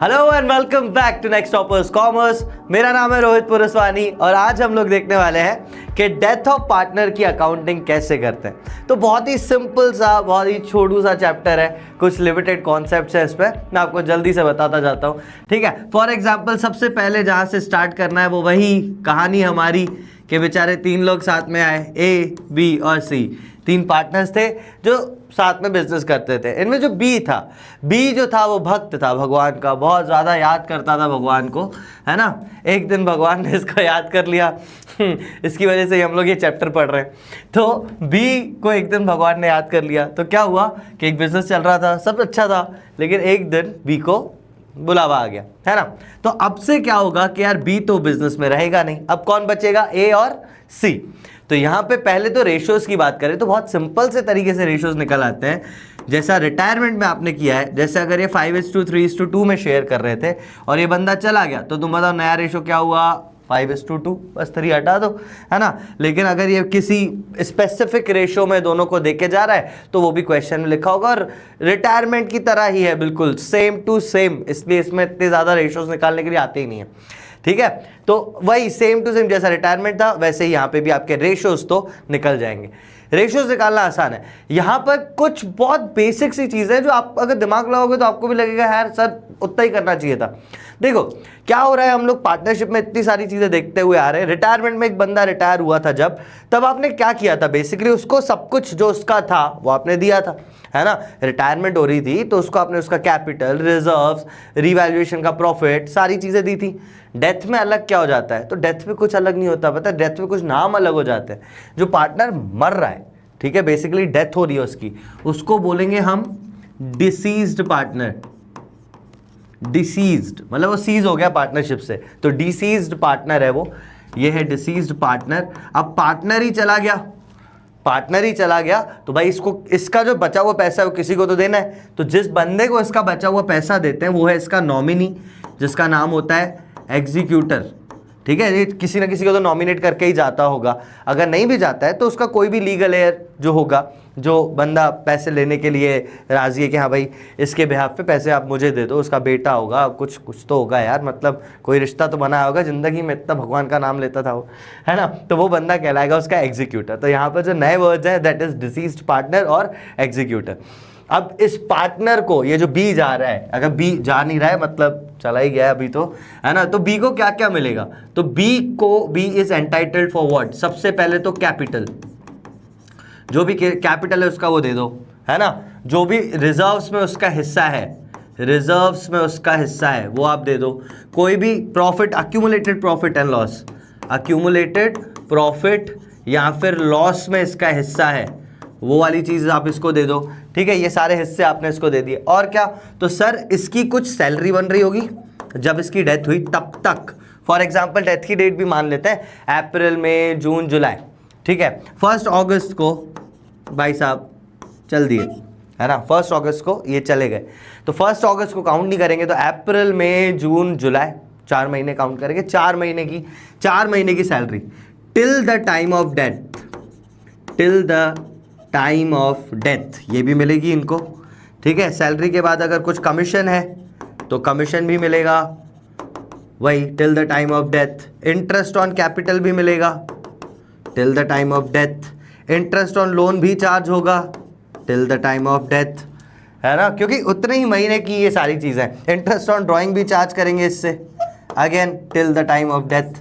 Hello and welcome back to next toppers commerce. मेरा नाम है रोहित पुरस्वानी और आज हम लोग देखने वाले हैं कि डेथ ऑफ पार्टनर की अकाउंटिंग कैसे करते हैं। तो बहुत ही सिंपल सा, बहुत ही छोटू सा चैप्टर है, कुछ लिमिटेड कॉन्सेप्ट्स है इस पर, मैं आपको जल्दी से बताता जाता हूँ। ठीक है, फॉर एग्जाम्पल सबसे पहले जहाँ से स्टार्ट करना है वो वही कहानी हमारी कि बेचारे तीन लोग साथ में आए, ए बी और सी, तीन पार्टनर्स थे जो साथ में बिजनेस करते थे। इनमें जो बी था, बी जो था वो भक्त था भगवान का, बहुत ज़्यादा याद करता था भगवान को, है ना। एक दिन भगवान ने इसको याद कर लिया इसकी वजह से हम लोग ये चैप्टर पढ़ रहे हैं। तो बी को एक दिन भगवान ने याद कर लिया तो क्या हुआ कि एक बिजनेस चल रहा था, सब अच्छा था, लेकिन एक दिन बी को बुलावा आ गया, है ना। तो अब से क्या होगा कि यार बी तो बिजनेस में रहेगा नहीं, अब कौन बचेगा, ए और सी। तो यहाँ पे पहले तो रेशियोज की बात करें तो बहुत सिंपल से तरीके से रेशियोज निकल आते हैं, जैसा रिटायरमेंट में आपने किया है। जैसे अगर ये 5:3:2 में शेयर कर रहे थे और ये बंदा चला गया तो तुम बताओ नया रेशियो क्या हुआ, 5:2, बस 3 हटा दो, है ना। लेकिन अगर ये किसी स्पेसिफिक रेशियो में दोनों को देके जा रहा है तो वो भी क्वेश्चन में लिखा होगा और रिटायरमेंट की तरह ही है, बिल्कुल सेम टू सेम, इसलिए इसमें इतने ज़्यादा रेशियोज निकालने के लिए आते ही नहीं है। ठीक है, तो वही सेम टू सेम जैसा रिटायरमेंट था वैसे ही यहाँ पे भी आपके रेशियोज तो निकल जाएंगे। रेशियोज निकालना आसान है। यहाँ पर कुछ बहुत बेसिक सी चीज़ें हैं जो आप अगर दिमाग लगाओगे तो आपको भी लगेगा यार सर उतना ही करना चाहिए था। देखो क्या हो रहा है, हम लोग पार्टनरशिप में इतनी सारी चीज़ें देखते हुए आ रहे हैं। रिटायरमेंट में एक बंदा रिटायर हुआ था जब, तब आपने क्या किया था, बेसिकली उसको सब कुछ जो उसका था वो आपने दिया था, है ना। रिटायरमेंट हो रही थी तो उसको आपने उसका कैपिटल, रिजर्व्स, रिवैल्यूएशन का प्रॉफिट, सारी चीज़ें दी थी। डेथ में अलग क्या हो जाता है, तो डेथ में कुछ अलग नहीं होता, पता है, डेथ में कुछ नाम अलग हो जाते हैं। जो पार्टनर मर रहा है, ठीक है, बेसिकली डेथ हो रही है उसकी, उसको बोलेंगे हम डिसीज्ड पार्टनर। डिसीज्ड मतलब वो सीज हो गया पार्टनरशिप से, तो डिसीज्ड पार्टनर है वो, ये है डिसीज्ड पार्टनर। अब पार्टनर ही चला गया, पार्टनर ही चला गया तो भाई इसको, इसका जो बचा हुआ पैसा है वो किसी को तो देना है। तो जिस बंदे को इसका बचा हुआ पैसा देते हैं वो है इसका नॉमिनी, जिसका नाम होता है एग्जीक्यूटर। ठीक है, ये किसी ना किसी को तो नॉमिनेट करके ही जाता होगा, अगर नहीं भी जाता है तो उसका कोई भी लीगल एयर जो होगा, जो बंदा पैसे लेने के लिए राजी है कि हाँ भाई इसके बिहाफ पे पैसे आप मुझे दे दो, उसका बेटा होगा, कुछ कुछ तो होगा यार, मतलब कोई रिश्ता तो बनाया होगा, ज़िंदगी में इतना भगवान का नाम लेता था वो, है ना। तो वो बंदा कहलाएगा उसका एग्जीक्यूटर। तो यहाँ पर जो नए वर्ड्स हैं दैट इज डिसीज्ड पार्टनर और एग्जीक्यूटर। अब इस पार्टनर को, ये जो बी जा रहा है, अगर बी जा नहीं रहा है मतलब चला ही गया अभी तो, है ना, तो बी को क्या क्या मिलेगा, तो बी को, B is entitled for what, सबसे पहले तो कैपिटल, जो भी कैपिटल है उसका वो दे दो, है ना। जो भी रिजर्व्स में उसका हिस्सा है, रिजर्व्स में उसका हिस्सा है वो आप दे दो। कोई भी profit, accumulated profit and loss, accumulated profit या फिर लॉस में इसका हिस्सा है, वो वाली चीज़ आप इसको दे दो। ठीक है, ये सारे हिस्से आपने इसको दे दिए। और क्या, तो सर इसकी कुछ सैलरी बन रही होगी जब इसकी डेथ हुई तब तक। फॉर एग्जांपल डेथ की डेट भी मान लेते हैं अप्रैल, मई, जून, जुलाई। ठीक है, 1 अगस्त को भाई साहब चल दिए, है ना, 1 अगस्त को ये चले गए, तो 1 अगस्त को काउंट नहीं करेंगे, तो अप्रैल, मई, जून, जुलाई, 4 महीने काउंट करेंगे। 4 महीने की salary till the time of death, till the time of death ये भी मिलेगी इनको। ठीक है, सैलरी के बाद अगर कुछ कमीशन है तो कमीशन भी मिलेगा, वही till the time of death. Interest on capital भी मिलेगा till the time of death. Interest on loan भी चार्ज होगा till the time of death, है ना, क्योंकि उतने ही महीने की ये सारी चीज़ें। इंटरेस्ट ऑन ड्राइंग भी चार्ज करेंगे इससे, again till the time of death.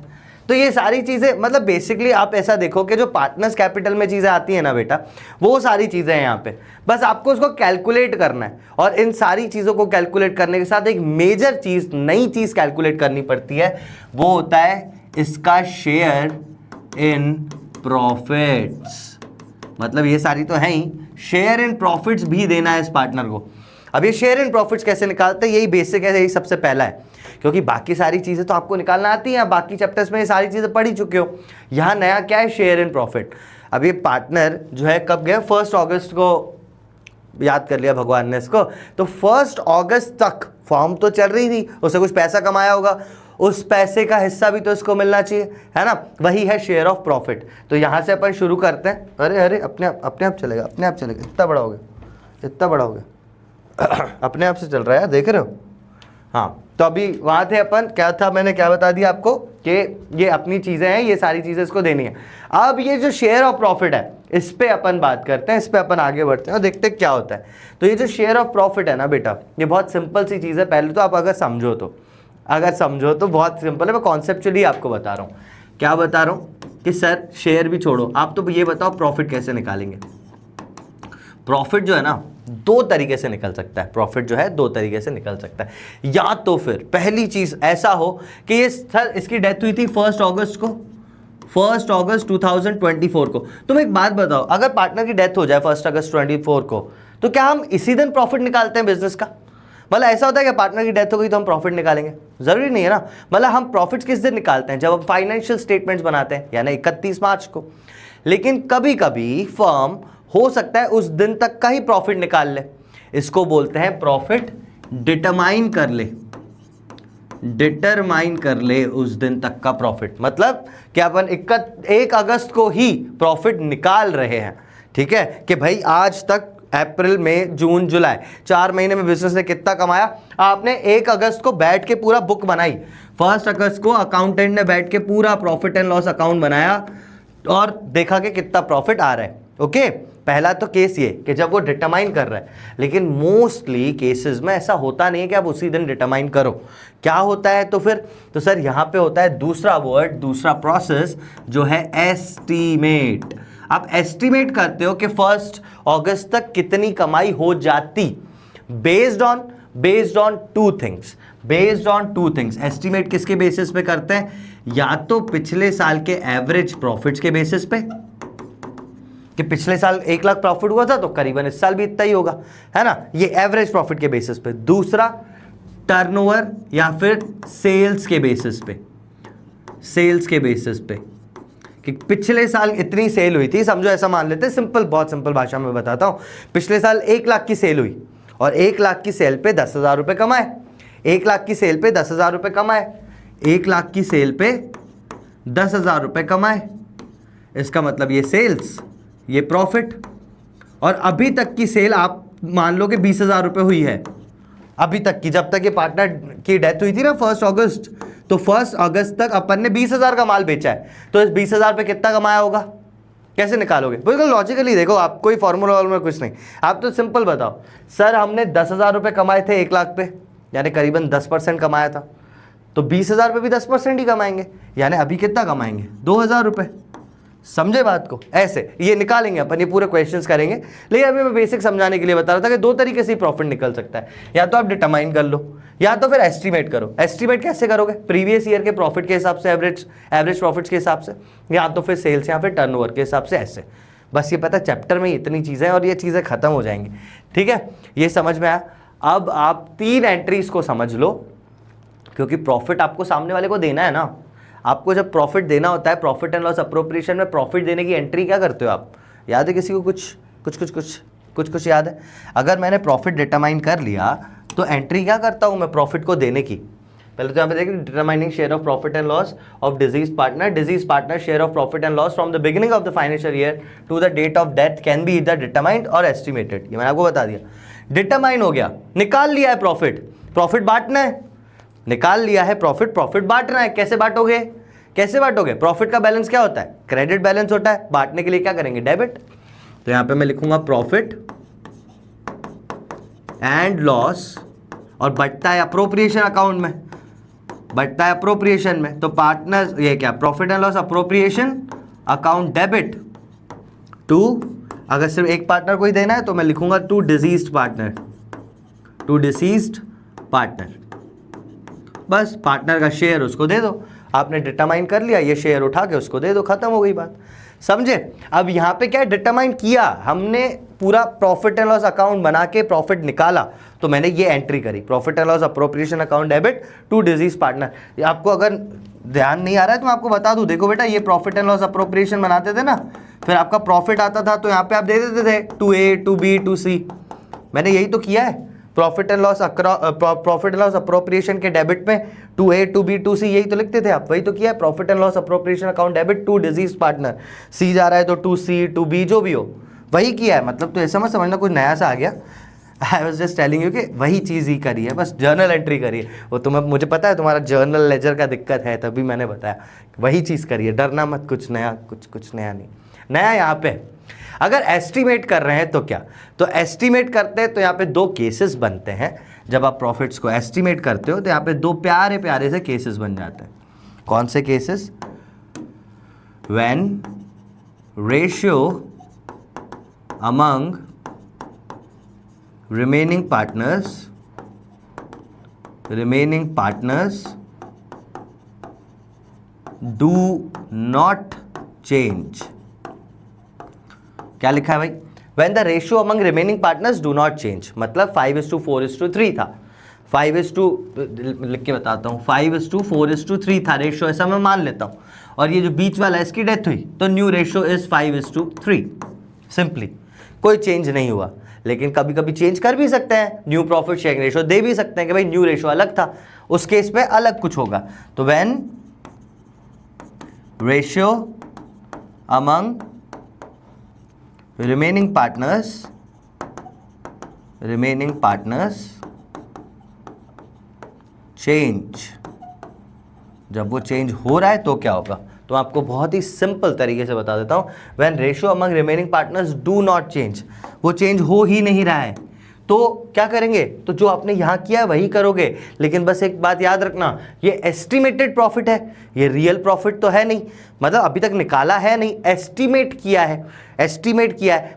तो ये सारी चीज़ें, मतलब बेसिकली आप ऐसा देखो कि जो पार्टनर्स कैपिटल में चीज़ें आती हैं ना बेटा, वो सारी चीज़ें हैं यहाँ पे, बस आपको उसको कैलकुलेट करना है। और इन सारी चीज़ों को कैलकुलेट करने के साथ एक मेजर चीज़, नई चीज़ कैलकुलेट करनी पड़ती है, वो होता है इसका शेयर इन प्रॉफिट्स। मतलब ये सारी तो है ही, शेयर इन प्रॉफिट्स भी देना है इस पार्टनर को। अब ये शेयर इन प्रॉफिट्स कैसे निकालते हैं, यही बेसिक है, यही सबसे पहला है, क्योंकि बाकी सारी चीज़ें तो आपको निकालना आती हैं, बाकी चैप्टर्स में ये सारी चीज़ें पढ़ ही चुके हो। यहाँ नया क्या है, शेयर इन प्रॉफिट। अब ये पार्टनर जो है कब गया, 1 अगस्त को याद कर लिया भगवान ने इसको, तो 1 अगस्त तक फॉर्म तो चल रही थी, उससे कुछ पैसा कमाया होगा, उस पैसे का हिस्सा भी तो इसको मिलना चाहिए, है ना, वही है शेयर ऑफ प्रॉफिट। तो यहाँ से अपन शुरू करते हैं। अरे अरे अपने आप चलेगा, अपने आप चलेगा, इतना बड़ा हो गया, इतना बड़ा हो गया अपने आप से चल रहा है यार, देख रहे हो, हाँ, तो अभी वहाँ थे अपन, क्या था मैंने क्या बता दिया आपको कि ये अपनी चीज़ें हैं, ये सारी चीज़ें इसको देनी है। अब ये जो शेयर ऑफ प्रॉफिट है इस पे अपन बात करते हैं, इस पे अपन आगे बढ़ते हैं और देखते हैं क्या होता है। तो ये जो शेयर ऑफ प्रॉफिट है ना बेटा, ये बहुत सिंपल सी चीज़ है। पहले तो आप अगर समझो तो बहुत सिंपल है। मैं कॉन्सेप्चुअली आपको बता रहा हूँ। क्या बता रहा हूँ कि सर शेयर भी छोड़ो, आप तो ये बताओ प्रॉफिट कैसे निकालेंगे। प्रॉफिट जो है ना दो तरीके से निकल सकता है, प्रॉफिट जो है दो तरीके से निकल सकता है। या तो फिर पहली चीज ऐसा हो कि ये सर इसकी डेथ हुई थी 1 अगस्त को, 1 अगस्त 2024 को। तुम एक बात बताओ, अगर पार्टनर की डेथ हो जाए 1 अगस्त 24 को, तो क्या हम इसी दिन प्रॉफिट निकालते हैं बिजनेस का? मतलब ऐसा होता है कि पार्टनर की डेथ हो गई तो हम प्रॉफिट निकालेंगे? जरूरी नहीं है ना। मतलब हम प्रॉफिट किस दिन निकालते हैं? जब हम फाइनेंशियल स्टेटमेंट्स बनाते हैं, यानी 31 मार्च को। लेकिन कभी कभी फर्म हो सकता है उस दिन तक का ही प्रॉफिट निकाल ले। इसको बोलते हैं प्रॉफिट डिटरमाइन कर ले उस दिन तक का प्रॉफिट। मतलब कि अपन 1 अगस्त को ही प्रॉफिट निकाल रहे हैं, ठीक है, कि भाई आज तक अप्रैल मई जून जुलाई 4 महीने में बिजनेस ने कितना कमाया। आपने 1 अगस्त को बैठ के पूरा बुक बनाई, 1 अगस्त को अकाउंटेंट ने बैठ के पूरा प्रॉफिट एंड लॉस अकाउंट बनाया और देखा कि कितना प्रॉफिट आ रहा है। ओके, पहला तो केस ये कि जब वो डिटरमाइन कर रहा है। लेकिन मोस्टली केसेस में ऐसा होता नहीं है कि आप उसी दिन डिटरमाइन करो। क्या होता है तो फिर तो सर यहां पे होता है दूसरा वर्ड, दूसरा प्रोसेस जो है एस्टीमेट। आप एस्टीमेट करते हो कि 1 अगस्त तक कितनी कमाई हो जाती based on two things. Estimate किसके बेसिस पे करते हैं? या तो पिछले साल के एवरेज प्रॉफिट्स के बेसिस पे, कि पिछले साल 1 लाख प्रॉफिट हुआ था तो करीबन इस साल भी इतना ही होगा, है ना, ये एवरेज प्रॉफिट के बेसिस पे। दूसरा टर्नओवर या फिर सेल्स के बेसिस पे कि पिछले साल इतनी सेल हुई थी। समझो ऐसा मान लेते हैं, सिंपल, बहुत सिंपल भाषा में बताता हूं। पिछले साल 1 लाख की सेल हुई और 1 लाख की सेल पे 10,000 रुपए कमाए। 1 लाख की सेल पे 10,000 रुपए कमाए। 1 लाख की सेल पे 10,000 रुपए कमाए। इसका मतलब ये सेल्स, ये प्रॉफिट। और अभी तक की सेल आप मान लो कि 20,000 रुपए हुई है अभी तक की, जब तक ये पार्टनर की डेथ हुई थी ना 1 अगस्त, तो 1 अगस्त तक अपन ने 20,000 का माल बेचा है। तो इस 20,000 पे कितना कमाया होगा? कैसे निकालोगे? बिल्कुल लॉजिकली देखो, आप कोई फॉर्मूला वॉर्मूला कुछ नहीं, आप तो सिंपल बताओ। सर हमने 10,000 रुपए कमाए थे 1 लाख पे, यानी करीबन 10% कमाया था, तो 20,000 पे भी 10% ही कमाएंगे, यानी अभी कितना कमाएंगे? 2,000 रुपए। समझे बात को? ऐसे ये निकालेंगे अपन, ये पूरे क्वेश्चंस करेंगे। लेकिन अभी मैं बेसिक समझाने के लिए बता रहा था कि दो तरीके से प्रॉफिट निकल सकता है, या तो आप डिटरमाइन कर लो या तो फिर एस्टीमेट करो। एस्टीमेट कैसे करोगे? प्रीवियस ईयर के प्रॉफिट के हिसाब से, एवरेज प्रॉफिट्स के हिसाब से, या तो फिर सेल्स या फिर टर्नओवर के हिसाब से। ऐसे बस ये पता, चैप्टर में इतनी चीज़ें और ये चीज़ें खत्म हो जाएंगी, ठीक है, ये समझ में आया। अब आप 3 एंट्रीज को समझ लो, क्योंकि प्रॉफिट आपको सामने वाले को देना है ना। आपको जब प्रॉफिट देना होता है, प्रॉफिट एंड लॉस अप्रोप्रिएशन में प्रॉफिट देने की एंट्री क्या करते हो आप? याद है किसी को? कुछ याद है? अगर मैंने प्रॉफिट डिटरमाइन कर लिया तो एंट्री क्या करता हूं मैं प्रॉफिट को देने की? पहले तो यहाँ पे देखिए, determining share of profit and loss of deceased partner share of profit and loss from the beginning of the financial year to the date of death can be either determined और estimated. ये मैंने आपको बता दिया। Determine हो गया, निकाल लिया है प्रॉफिट बांटना है, निकाल लिया है प्रॉफिट बांटना है। कैसे बांटोगे? प्रॉफिट का बैलेंस क्या होता है? क्रेडिट बैलेंस होता है। बांटने के लिए क्या करेंगे? डेबिट। तो यहां पे मैं लिखूंगा प्रॉफिट एंड लॉस, और बटता है अप्रोप्रिएशन अकाउंट में, बटता है अप्रोप्रिएशन में। तो पार्टनर, ये क्या? Profit and loss appropriation account debit to, अगर सिर्फ एक पार्टनर को ही देना है तो मैं लिखूंगा टू डिसीज्ड पार्टनर। बस पार्टनर का शेयर उसको दे दो। आपने डिटरमाइन कर लिया, ये शेयर उठा के उसको दे दो, खत्म हो गई बात। समझे? अब यहां पे क्या डिटरमाइन किया हमने? पूरा प्रॉफिट एंड लॉस अकाउंट बना के प्रॉफिट निकाला, तो मैंने ये एंट्री करी, profit and loss appropriation account debit to deceased partner. आपको अगर ध्यान नहीं आ रहा है तो मैं आपको बता दूं, देखो बेटा, ये प्रॉफिट एंड लॉस अप्रोप्रिएशन बनाते थे ना, फिर आपका प्रॉफिट आता था तो यहाँ पे आप दे देते थे to A, to B, to C. मैंने यही तो किया है। प्रॉफिट एंड लॉस अप्रोप्रिएशन के डेबिट में to A, to B, to C, यही तो लिखते थे आप, वही तो किया है। Profit and loss appropriation account debit to deceased partner, C जा रहा है तो टू सी, टू बी, जो भी हो वही किया है। मतलब तो ऐसा मत समझना कुछ नया सा आ गया। I was just telling you कि वही चीज़ ही करी है, बस जर्नल एंट्री करी है। वो तुम्हें, मुझे पता है तुम्हारा जर्नल लेजर का दिक्कत है, तभी मैंने बताया वही चीज़ करी है, डरना मत, कुछ नया कुछ नया नहीं। नया यहाँ पे अगर एस्टिमेट कर रहे हैं तो क्या, तो एस्टिमेट करते हैं तो यहाँ पे दो केसेस बनते हैं। जब आप प्रॉफिट्स को एस्टिमेट करते हो तो यहाँ पे दो प्यारे प्यारे से केसेस बन जाते हैं। कौन से cases? When ratio among remaining partners do not change। क्या लिखा है भाई? when the ratio among remaining partners do not change, मतलब 5:4:3 था, 5:, लिख के बताता हूँ, 5:4:3 था रेशियो, ऐसा मैं मान लेता हूँ। और ये जो बीच वाला है इसकी डेथ हुई, तो न्यू रेशियो इज 5:3। सिंपली कोई चेंज नहीं हुआ। लेकिन कभी कभी चेंज कर भी सकते हैं, न्यू प्रॉफिट शेयरिंग रेशियो दे भी सकते हैं कि भाई न्यू रेशियो अलग था, उस केस में अलग कुछ होगा। तो when ratio among remaining partners change, जब वो चेंज हो रहा है तो क्या होगा? तो आपको बहुत ही सिंपल तरीके से बता देता हूं। When ratio among remaining partners do not change, वो चेंज हो ही नहीं रहा है, तो क्या करेंगे? तो जो आपने यहां किया वही करोगे। लेकिन बस एक बात याद रखना, ये एस्टिमेटेड प्रॉफिट है, ये रियल प्रॉफिट तो है नहीं, मतलब अभी तक निकाला है नहीं, एस्टिमेट किया है।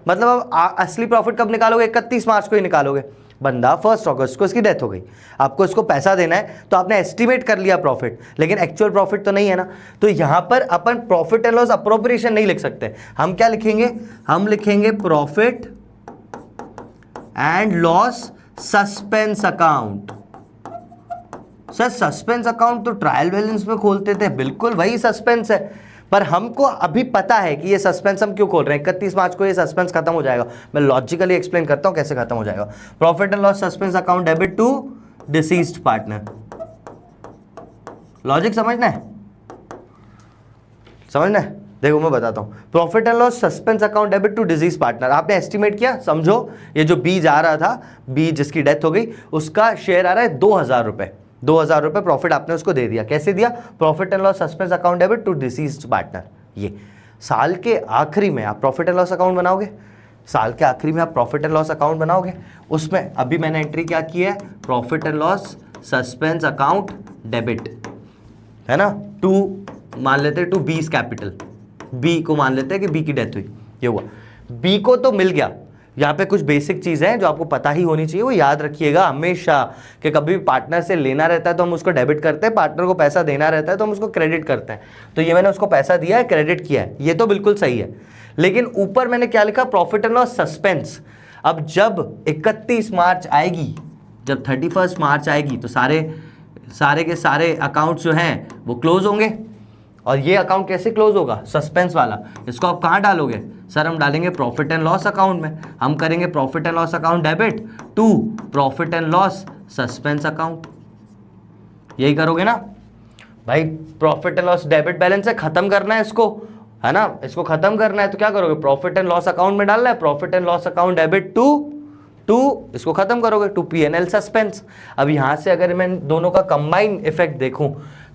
मतलब अब असली प्रॉफिट कब निकालोगे? 31 मार्च को ही निकालोगे। बंदा 1 अगस्त को इसकी डेथ हो गई, आपको इसको पैसा देना है, तो आपने एस्टिमेट कर लिया प्रॉफिट, लेकिन एक्चुअल प्रॉफिट तो नहीं है ना। तो यहां पर अपन प्रॉफिट एंड लॉस अप्रोप्रिएशन नहीं लिख सकते। हम क्या लिखेंगे? हम लिखेंगे profit and loss suspense account. Sir suspense account तो ट्रायल बैलेंस में खोलते थे, बिल्कुल वही सस्पेंस है, पर हमको अभी पता है कि ये सस्पेंस हम क्यों खोल रहे हैं। 31 मार्च को ये सस्पेंस खत्म हो जाएगा। मैं लॉजिकली एक्सप्लेन करता हूं कैसे खत्म हो जाएगा। Profit and loss suspense account debit to deceased partner. Logic समझना है? देखो मैं बताता हूं। Profit and loss suspense account debit to deceased partner, आपने एस्टिमेट किया, समझो ये जो बी जा रहा था, बी जिसकी डेथ हो गई, उसका शेयर आ रहा है 2000 रुपए। 2000 रुपए प्रॉफिट आपने उसको दे दिया। कैसे दिया? Profit and loss suspense account debit to deceased partner. ये साल के आखिरी में आप प्रॉफिट एंड लॉस अकाउंट बनाओगे, उसमें अभी मैंने एंट्री क्या की है? Profit and loss suspense account debit, है ना, टू मान लेते हैं टू बीस कैपिटल, बी को मान लेते हैं कि बी की डेथ हुई, ये हुआ। बी को तो मिल गया। यहाँ पे कुछ बेसिक चीज़ है जो आपको पता ही होनी चाहिए, वो याद रखिएगा हमेशा, कि कभी भी पार्टनर से लेना रहता है तो हम उसको डेबिट करते हैं, पार्टनर को पैसा देना रहता है तो हम उसको क्रेडिट करते हैं। तो ये मैंने उसको पैसा दिया है, क्रेडिट किया है, ये तो बिल्कुल सही है। लेकिन ऊपर मैंने क्या लिखा? Profit and loss suspense. अब जब 31 मार्च आएगी, जब 31 मार्च आएगी, तो सारे के सारे अकाउंट्स जो हैं वो क्लोज होंगे। और ये अकाउंट कैसे क्लोज होगा? सस्पेंस वाला। इसको आप कहाँ डालोगे? सर हम डालेंगे प्रॉफिट एंड लॉस अकाउंट में। हम करेंगे profit and loss account debit to profit and loss suspense account. यही करोगे ना भाई? Profit and loss debit balance है, खत्म करना है इसको, है ना, इसको खत्म करना है, तो क्या करोगे? प्रॉफिट एंड लॉस अकाउंट में डालना है, profit and loss account debit to इसको खत्म करोगे टू P&L सस्पेंस। अब यहां से अगर मैं दोनों का कंबाइन इफेक्ट देखूं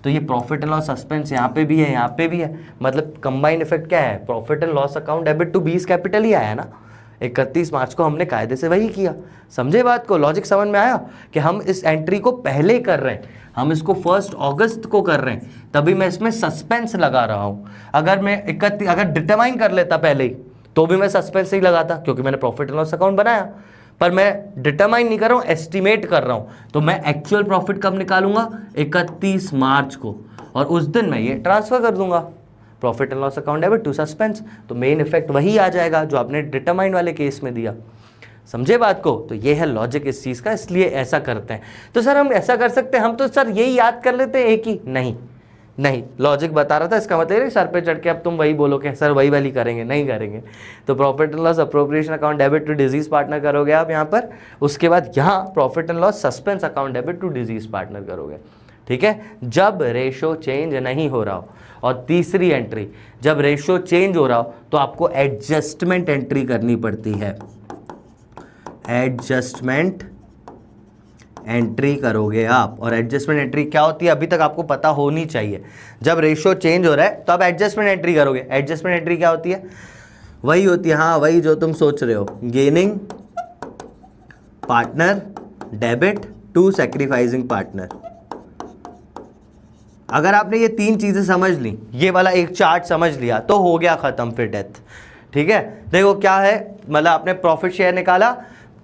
तो ये प्रॉफिट एंड लॉस सस्पेंस यहाँ पे भी है, यहाँ पे भी है, मतलब कंबाइन इफेक्ट क्या है? Profit and loss account debit to 20 capital ही आया ना। 31 मार्च को हमने कायदे से वही किया। समझे बात को? लॉजिक समझ में आया कि हम इस एंट्री को पहले कर रहे हैं, हम इसको 1 अगस्त को कर रहे हैं, तभी मैं इसमें सस्पेंस लगा रहा हूं। अगर मैं अगर डिटरमाइन कर लेता पहले ही तो भी मैं सस्पेंस ही लगाता, क्योंकि मैंने प्रॉफिट एंड लॉस अकाउंट बनाया। पर मैं डिटरमाइन नहीं कर रहा हूं, एस्टिमेट कर रहा हूं, तो मैं एक्चुअल प्रॉफिट कब निकालूंगा? 31 मार्च को, और उस दिन मैं ये ट्रांसफर कर दूंगा profit and loss account debit to suspense. तो मेन इफेक्ट वही आ जाएगा जो आपने डिटरमाइन वाले केस में दिया। समझे बात को? तो ये है लॉजिक इस चीज़ का, इसलिए ऐसा करते हैं। तो सर हम ऐसा कर सकते हैं, हम तो सर यही याद कर लेते हैं एक ही। नहीं, लॉजिक बता रहा था, इसका मतलब सर पे चढ़ के अब तुम वही बोलो कि सर वही वाली करेंगे, नहीं करेंगे। तो profit and loss appropriation account debit to deceased partner करोगे आप यहाँ पर, उसके बाद यहाँ profit and loss suspense account debit to deceased partner करोगे, ठीक है, जब रेशो चेंज नहीं हो रहा हो। और तीसरी एंट्री, जब रेशो चेंज हो रहा हो तो आपको एडजस्टमेंट एंट्री करनी पड़ती है। एडजस्टमेंट एंट्री करोगे आप। और एडजस्टमेंट एंट्री क्या होती है अभी तक आपको पता होनी चाहिए। जब रेशियो चेंज हो रहा है तो आप एडजस्टमेंट एंट्री करोगे। एडजस्टमेंट एंट्री क्या होती है? वही होती है, हाँ वही जो तुम सोच रहे हो, gaining partner debit to sacrificing partner. अगर आपने ये तीन चीजें समझ ली, ये वाला एक चार्ट समझ लिया, तो हो गया खत्म फिर डेथ। ठीक है, देखो क्या है, मतलब आपने प्रॉफिट शेयर निकाला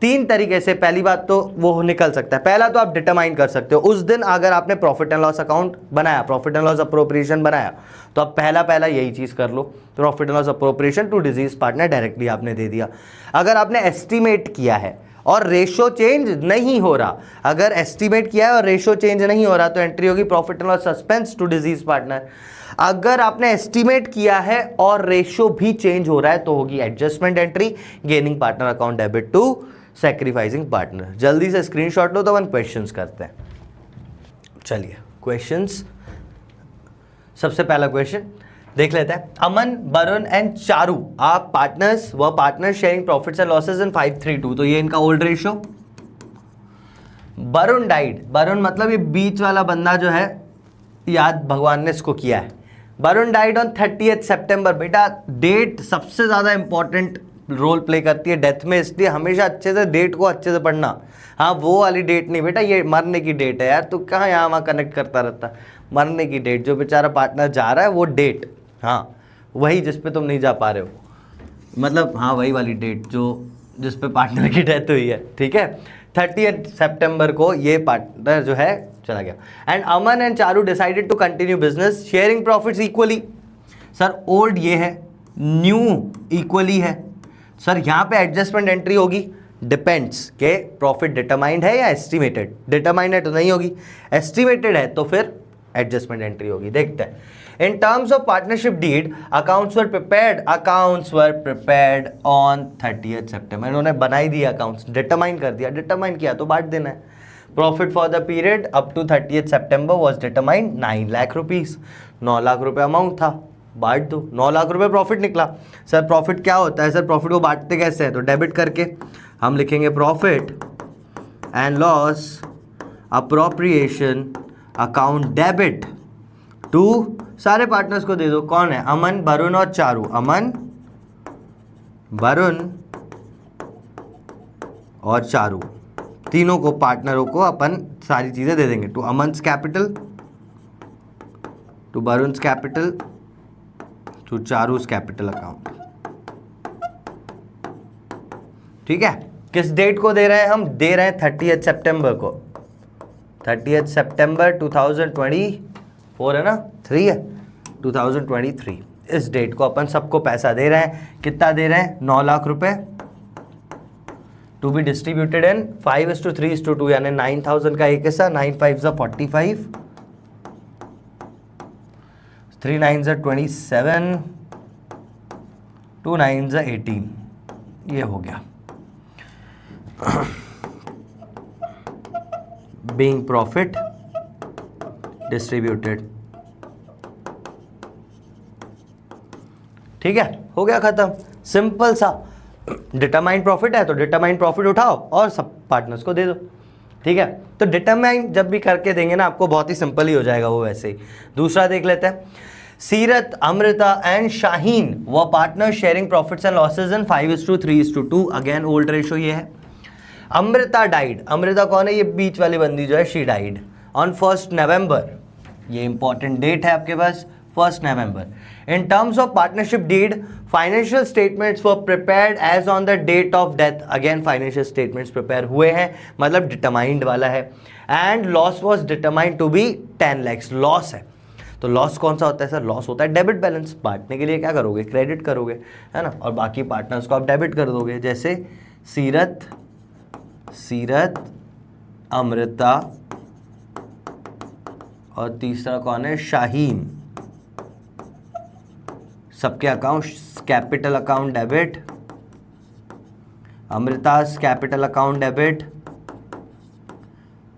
तीन तरीके से। पहली बात तो वो निकल सकता है, पहला तो आप डिटरमाइन कर सकते हो उस दिन अगर आपने प्रॉफिट एंड लॉस अकाउंट बनाया, प्रॉफिट एंड लॉस अप्रोप्रिएशन बनाया, तो आप पहला यही चीज कर लो, profit and loss appropriation to deceased partner directly आपने दे दिया। अगर आपने एस्टिमेट किया है और रेशो चेंज नहीं हो रहा, अगर एस्टिमेट किया है और रेशो चेंज नहीं हो रहा, तो एंट्री होगी profit and loss suspense to deceased partner. अगर आपने एस्टिमेट किया है और रेशो भी चेंज हो रहा है, तो होगी adjustment entry, gaining partner account debit to sacrificing partner. जल्दी से स्क्रीनशॉट लो तो अपन क्वेश्चंस करते हैं। चलिए क्वेश्चंस, सबसे पहला क्वेश्चन देख लेते हैं। अमन, वरुण एंड चारू आप पार्टनर्स व partner sharing profits and losses इन 5:3:2, तो ये इनका old ratio. Varun died, Varun मतलब ये बीच वाला बंदा जो है, याद भगवान ने इसको किया है। वरुण डाइड ऑन 30th सितंबर। बेटा डेट सबसे ज्यादा इंपॉर्टेंट रोल प्ले करती है डेथ में, इसलिए हमेशा अच्छे से डेट को अच्छे से पढ़ना। हाँ वो वाली डेट नहीं बेटा, ये मरने की डेट है यार, तू कहाँ यहाँ वहाँ कनेक्ट करता रहता। मरने की डेट, जो बेचारा पार्टनर जा रहा है वो डेट, हाँ वही जिस पे तुम नहीं जा पा रहे हो, मतलब हाँ वही वाली डेट जो जिस पे पार्टनर की डेथ हुई है। ठीक है, 30th सितंबर को ये पार्टनर जो है चला गया। And Aman and Charu decided to continue business sharing profits equally. Sir old ये है, न्यू इक्वली है। सर यहाँ पे एडजस्टमेंट एंट्री होगी, डिपेंड्स के प्रॉफिट डिटरमाइंड है या एस्टिमेटेड। डिटरमाइंड है तो नहीं होगी, एस्टिमेटेड है तो फिर एडजस्टमेंट एंट्री होगी। देखते हैं। In terms of partnership deed accounts were prepared on 30th September. इन्होंने बनाई दिया अकाउंट्स, डिटरमाइन कर दिया, डिटरमाइन किया तो बांट देना है। Profit for the period up to 30th September was determined 9 lakh rupees. 9 lakh रुपए अमाउंट था, बांट दो। 9 लाख रुपए प्रॉफिट निकला। सर प्रॉफिट क्या होता है? सर प्रॉफिट को बांटते कैसे हैं? तो डेबिट करके हम लिखेंगे profit and loss appropriation account debit to, सारे पार्टनर्स को दे दो। कौन है? अमन, वरुण और चारू। अमन, वरुण और चारू, तीनों को पार्टनरों को अपन सारी चीजें दे देंगे। To Aman's capital, to Varun's capital, to Charu's capital account. ठीक है, किस डेट को दे रहे हैं हम? दे रहे हैं 30th सितंबर को। 30th सितंबर 2024 है ना, 3 है, 2023। इस डेट को अपन सबको पैसा दे रहे हैं। कितना दे रहे हैं? 9 लाख रुपए, टू बी डिस्ट्रीब्यूटेड इन 5:3:2, यानी 9,000 का एक हिस्सा। 9 5 45, 3 9 27, 2 9 18, ये हो गया। Being profit distributed. ठीक है, हो गया खत्म, सिंपल सा। डिटरमाइंड प्रॉफिट है तो डिटरमाइंड प्रॉफिट उठाओ और सब पार्टनर्स को दे दो। ठीक है, तो डिटरमाइंड जब भी करके देंगे ना आपको, बहुत ही सिंपल ही हो जाएगा वो वैसे ही। दूसरा देख लेते हैं। सीरत, अमृता एंड शाहीन व partner sharing profits and losses in 5:3:2। Again old ratio ये है। अमृता डाइड, अमृता कौन है? ये बीच वाली बंदी जो है, शी डाइड ऑन 1st नवंबर। ये इंपॉर्टेंट डेट है आपके पास, 1st November. In terms of partnership deed financial statements were prepared as on the date of death. Again financial statements prepare हुए हैं, मतलब डिटरमाइंड वाला है। And loss was determined to be 10 lakhs। Loss है तो लॉस कौन सा होता है? सर लॉस होता है डेबिट बैलेंस। बांटने के लिए क्या करोगे? क्रेडिट करोगे, है ना, और बाकी पार्टनर्स को आप डेबिट कर दोगे। जैसे सीरत, अमृता और तीसरा कौन है? शाहीन। सबके account capital account debit, Amrita's capital account debit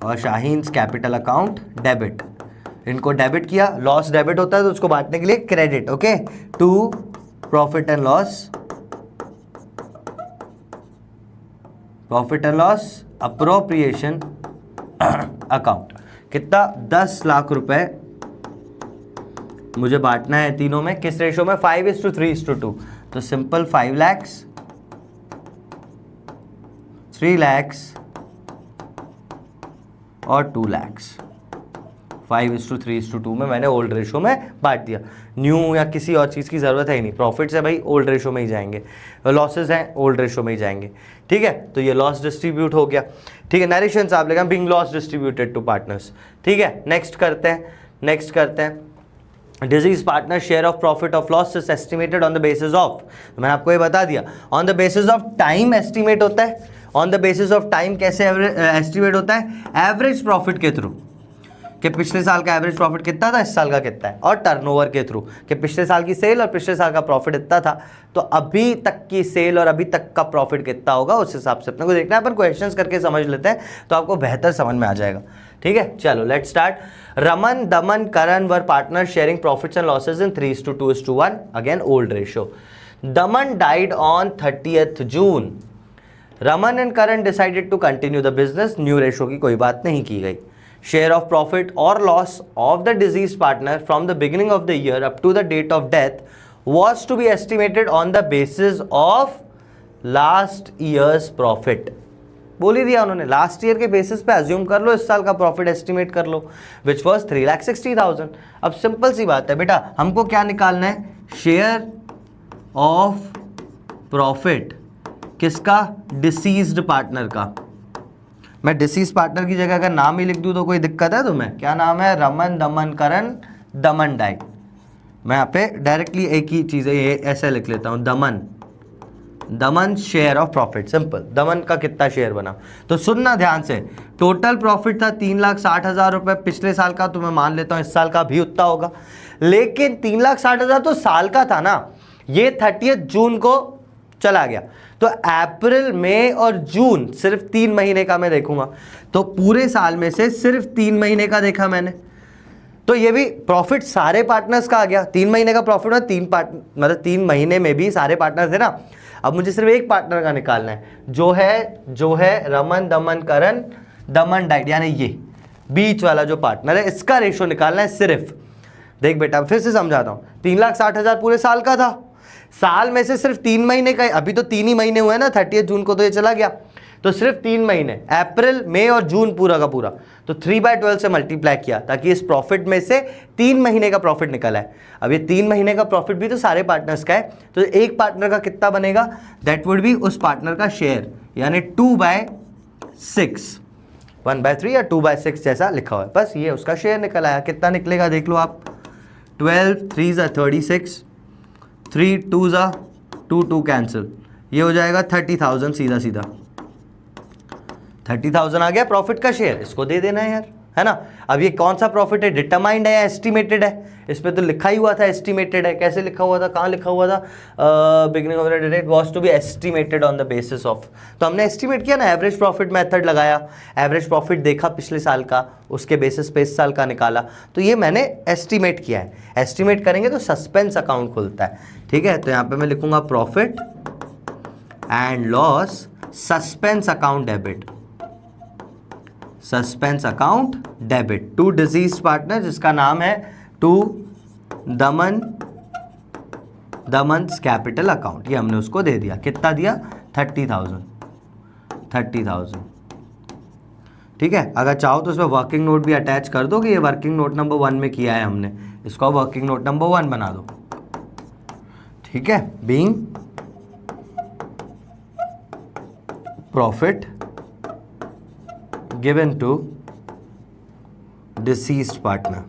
और शाहीन्स कैपिटल अकाउंट डेबिट। इनको डेबिट किया, लॉस डेबिट होता है तो उसको बांटने के लिए credit. Okay, to profit and loss profit and loss appropriation account, कितना 10 लाख रुपए मुझे बांटना है तीनों में, किस रेशो में, 5:3:2। तो सिंपल 5 lakhs, 3 lakhs और 2 lakhs, 5:3:2 में मैंने ओल्ड रेशो में बांट दिया। न्यू या किसी और चीज़ की ज़रूरत है ही नहीं, प्रॉफिट्स है भाई ओल्ड रेशो में ही जाएंगे, लॉसेज हैं ओल्ड रेशो में ही जाएंगे। ठीक है, तो ये लॉस डिस्ट्रीब्यूट हो गया। ठीक है, नरेशन साहब लेगा being loss distributed to partners. ठीक है, नेक्स्ट करते हैं deceased partner share of profit of loss is estimated on the basis of, तो मैंने आपको ये बता दिया, on the basis of time estimate होता है। On the basis of time कैसे एस्टिमेट होता है, एवरेज प्रॉफिट के थ्रू, कि पिछले साल का एवरेज प्रॉफिट कितना था, इस साल का कितना है, और टर्नओवर के थ्रू, कि पिछले साल की सेल और पिछले साल का प्रॉफिट इतना था, तो अभी तक की सेल और अभी तक का प्रॉफिट कितना होगा, उस हिसाब से अपने को देखना है। अपन क्वेश्चंस करके समझ लेते हैं तो आपको बेहतर समझ में आ जाएगा। ठीक है, चलो let's start. Raman, Daman, Karan were partners sharing profits and losses in 3:2:1, again old ratio. Daman died on 30th June। Raman and Karan decided to continue the business, new ratio की कोई बात नहीं की गई। Share of profit or loss of the deceased partner from the beginning of the year up to the date of death was to be estimated on the basis of last year's profit। बोल ही दिया उन्होंने, last year के basis पे assume कर लो, इस साल का profit estimate कर लो, विच वॉज 3,60,000। अब सिंपल सी बात है बेटा, हमको क्या निकालना है, शेयर ऑफ प्रॉफिट किसका, डिसीज्ड पार्टनर का। मैं डिसीज पार्टनर की जगह अगर नाम ही लिख दूं तो कोई दिक्कत है तुम्हें, क्या नाम है, रमन, दमन, करण, दमन डाइड। मैं यहाँ पे डायरेक्टली एक ही चीज़ है, ये ऐसे लिख लेता हूँ, दमन शेयर ऑफ प्रॉफिट, सिंपल। दमन का कितना शेयर बना, तो सुनना ध्यान से, टोटल प्रॉफिट था 3,60,000 रुपये पिछले साल का, तो मैं मान लेता हूँ इस साल का भी उतना होगा, लेकिन 3,60,000 तो साल का था ना, ये 30th June को चला गया, तो अप्रैल, मई और जून सिर्फ 3 महीने का मैं देखूंगा, तो पूरे साल में से सिर्फ 3 महीने का देखा मैंने, तो ये भी प्रॉफिट सारे पार्टनर्स का आ गया। 3 महीने का प्रॉफिट है, 3 महीने में भी सारे पार्टनर थे ना। अब मुझे सिर्फ एक पार्टनर का निकालना है, जो है रमन, दमन, करण, दमन डाइड, यानी ये बीच वाला जो पार्टनर है, इसका रेशो निकालना है सिर्फ। देख बेटा फिर से समझाता हूँ, 3,60,000 पूरे साल का था, साल में से सिर्फ 3 महीने का, अभी तो 3 ही महीने हुए ना, 30th June को तो ये चला गया, तो सिर्फ 3 महीने, अप्रैल, मई और जून पूरा का पूरा, तो 3/12 से मल्टीप्लाई किया ताकि इस प्रॉफिट में से 3 महीने का प्रॉफिट निकला है। अब ये 3 महीने का प्रॉफिट भी तो सारे पार्टनर्स का है, तो एक पार्टनर का कितना बनेगा, दैट वुड बी उस पार्टनर का शेयर, यानी 2/6, 1/3 या 2/6 जैसा लिखा हुआ है, बस ये उसका शेयर निकल आया। कितना निकलेगा देख लो आप, 12 3 36, 3 2 2 कैंसिल, ये हो जाएगा 30,000, सीधा सीधा 30,000 आ गया प्रॉफिट का शेयर, इसको दे देना है यार, है ना। अब ये कौन सा प्रॉफिट है, डिटरमाइंड है या एस्टिमेटेड है, इस पे तो लिखा ही हुआ था एस्टिमेटेड है, कैसे लिखा हुआ था, कहाँ लिखा हुआ था, beginning of the date was to be estimated on the basis of, तो हमने एस्टिमेट किया ना, एवरेज प्रॉफिट मेथड लगाया, एवरेज प्रॉफिट देखा पिछले साल का, उसके बेसिस पे इस साल का निकाला, तो ये मैंने एस्टिमेट किया है। एस्टिमेट करेंगे तो सस्पेंस अकाउंट खुलता है, ठीक है, तो यहाँ पे मैं लिखूंगा profit and loss suspense account debit, suspense account debit to deceased partner, जिसका नाम है टू दमन्स कैपिटल अकाउंट, ये हमने उसको दे दिया, कितना दिया, 30,000, ठीक है। अगर चाहो तो उसमें वर्किंग नोट भी अटैच कर दो कि ये वर्किंग नोट नंबर 1 में किया है हमने, इसको वर्किंग नोट नंबर 1 बना दो, ठीक है। Being profit given to deceased partner,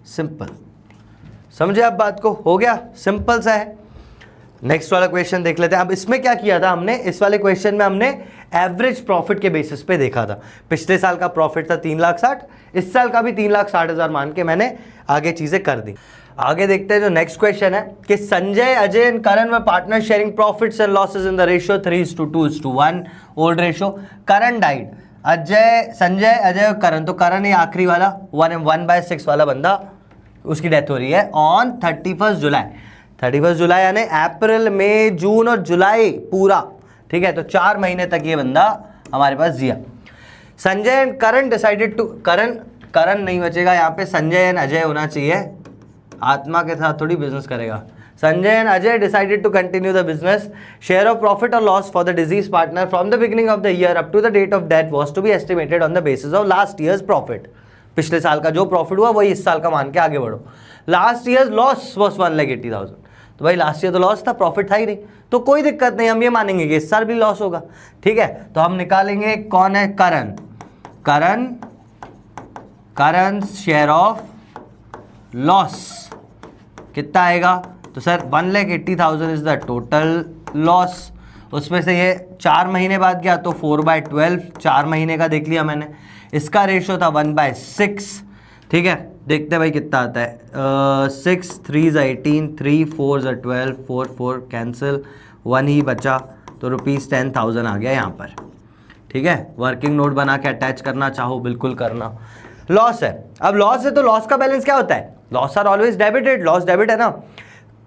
simple, समझे आप बात को, हो गया, सिंपल सा है। नेक्स्ट वाला क्वेश्चन देख लेते हैं। अब इसमें क्या किया था हमने, इस वाले क्वेश्चन में हमने एवरेज प्रॉफिट के बेसिस पे देखा था, पिछले साल का प्रॉफिट था 3,60,000, इस साल का भी 3,60,000 मान के मैंने आगे चीजें कर दी। आगे देखते हैं जो नेक्स्ट क्वेश्चन है कि संजय, अजय एंड करण व partner sharing profits and losses in the ratio 3:2:1, old ratio. Karan died, Sanjay, Ajay और करण, तो करण ये आखिरी वाला 1/6 वाला बंदा, उसकी डेथ हो रही है ऑन 31st July। 31 जुलाई यानी अप्रैल मई जून और जुलाई पूरा, ठीक है। तो 4 महीने तक ये बंदा हमारे पास जिया। Sanjay and Karan decided to, Karan नहीं बचेगा यहाँ पे, संजय एंड अजय होना चाहिए, आत्मा के साथ थोड़ी बिजनेस करेगा। Sanjay and Ajay decided to continue the business. Share of profit और loss for the deceased partner from the beginning of the year up to the date of death was to be estimated on the basis of last year's profit. पिछले साल का जो profit हुआ वही इस साल का मान के आगे बढ़ो। लास्ट ईयर्स लॉस वाज 1,80,000, तो भाई लास्ट ईयर तो लॉस था, प्रॉफिट था ही नहीं, तो कोई दिक्कत नहीं, हम ये मानेंगे कि इस साल भी लॉस होगा, ठीक है। तो हम निकालेंगे कौन है, करण शेयर ऑफ लॉस कितना आएगा, तो sir 1,80,000 is the total loss. उसमें से ये 4 महीने बाद गया तो 4/12, 4 महीने का देख लिया मैंने। इसका रेशो था 1/6, ठीक है। देखते हैं भाई कितना आता है, 6 3 18, 3 4 12, 4 4 कैंसिल, 1 ही बचा, तो ₹10,000 आ गया यहाँ पर, ठीक है। वर्किंग नोट बना के अटैच करना चाहो बिल्कुल करना। लॉस है, अब लॉस है तो लॉस का बैलेंस क्या होता है, loss are always debited, loss debit है ना,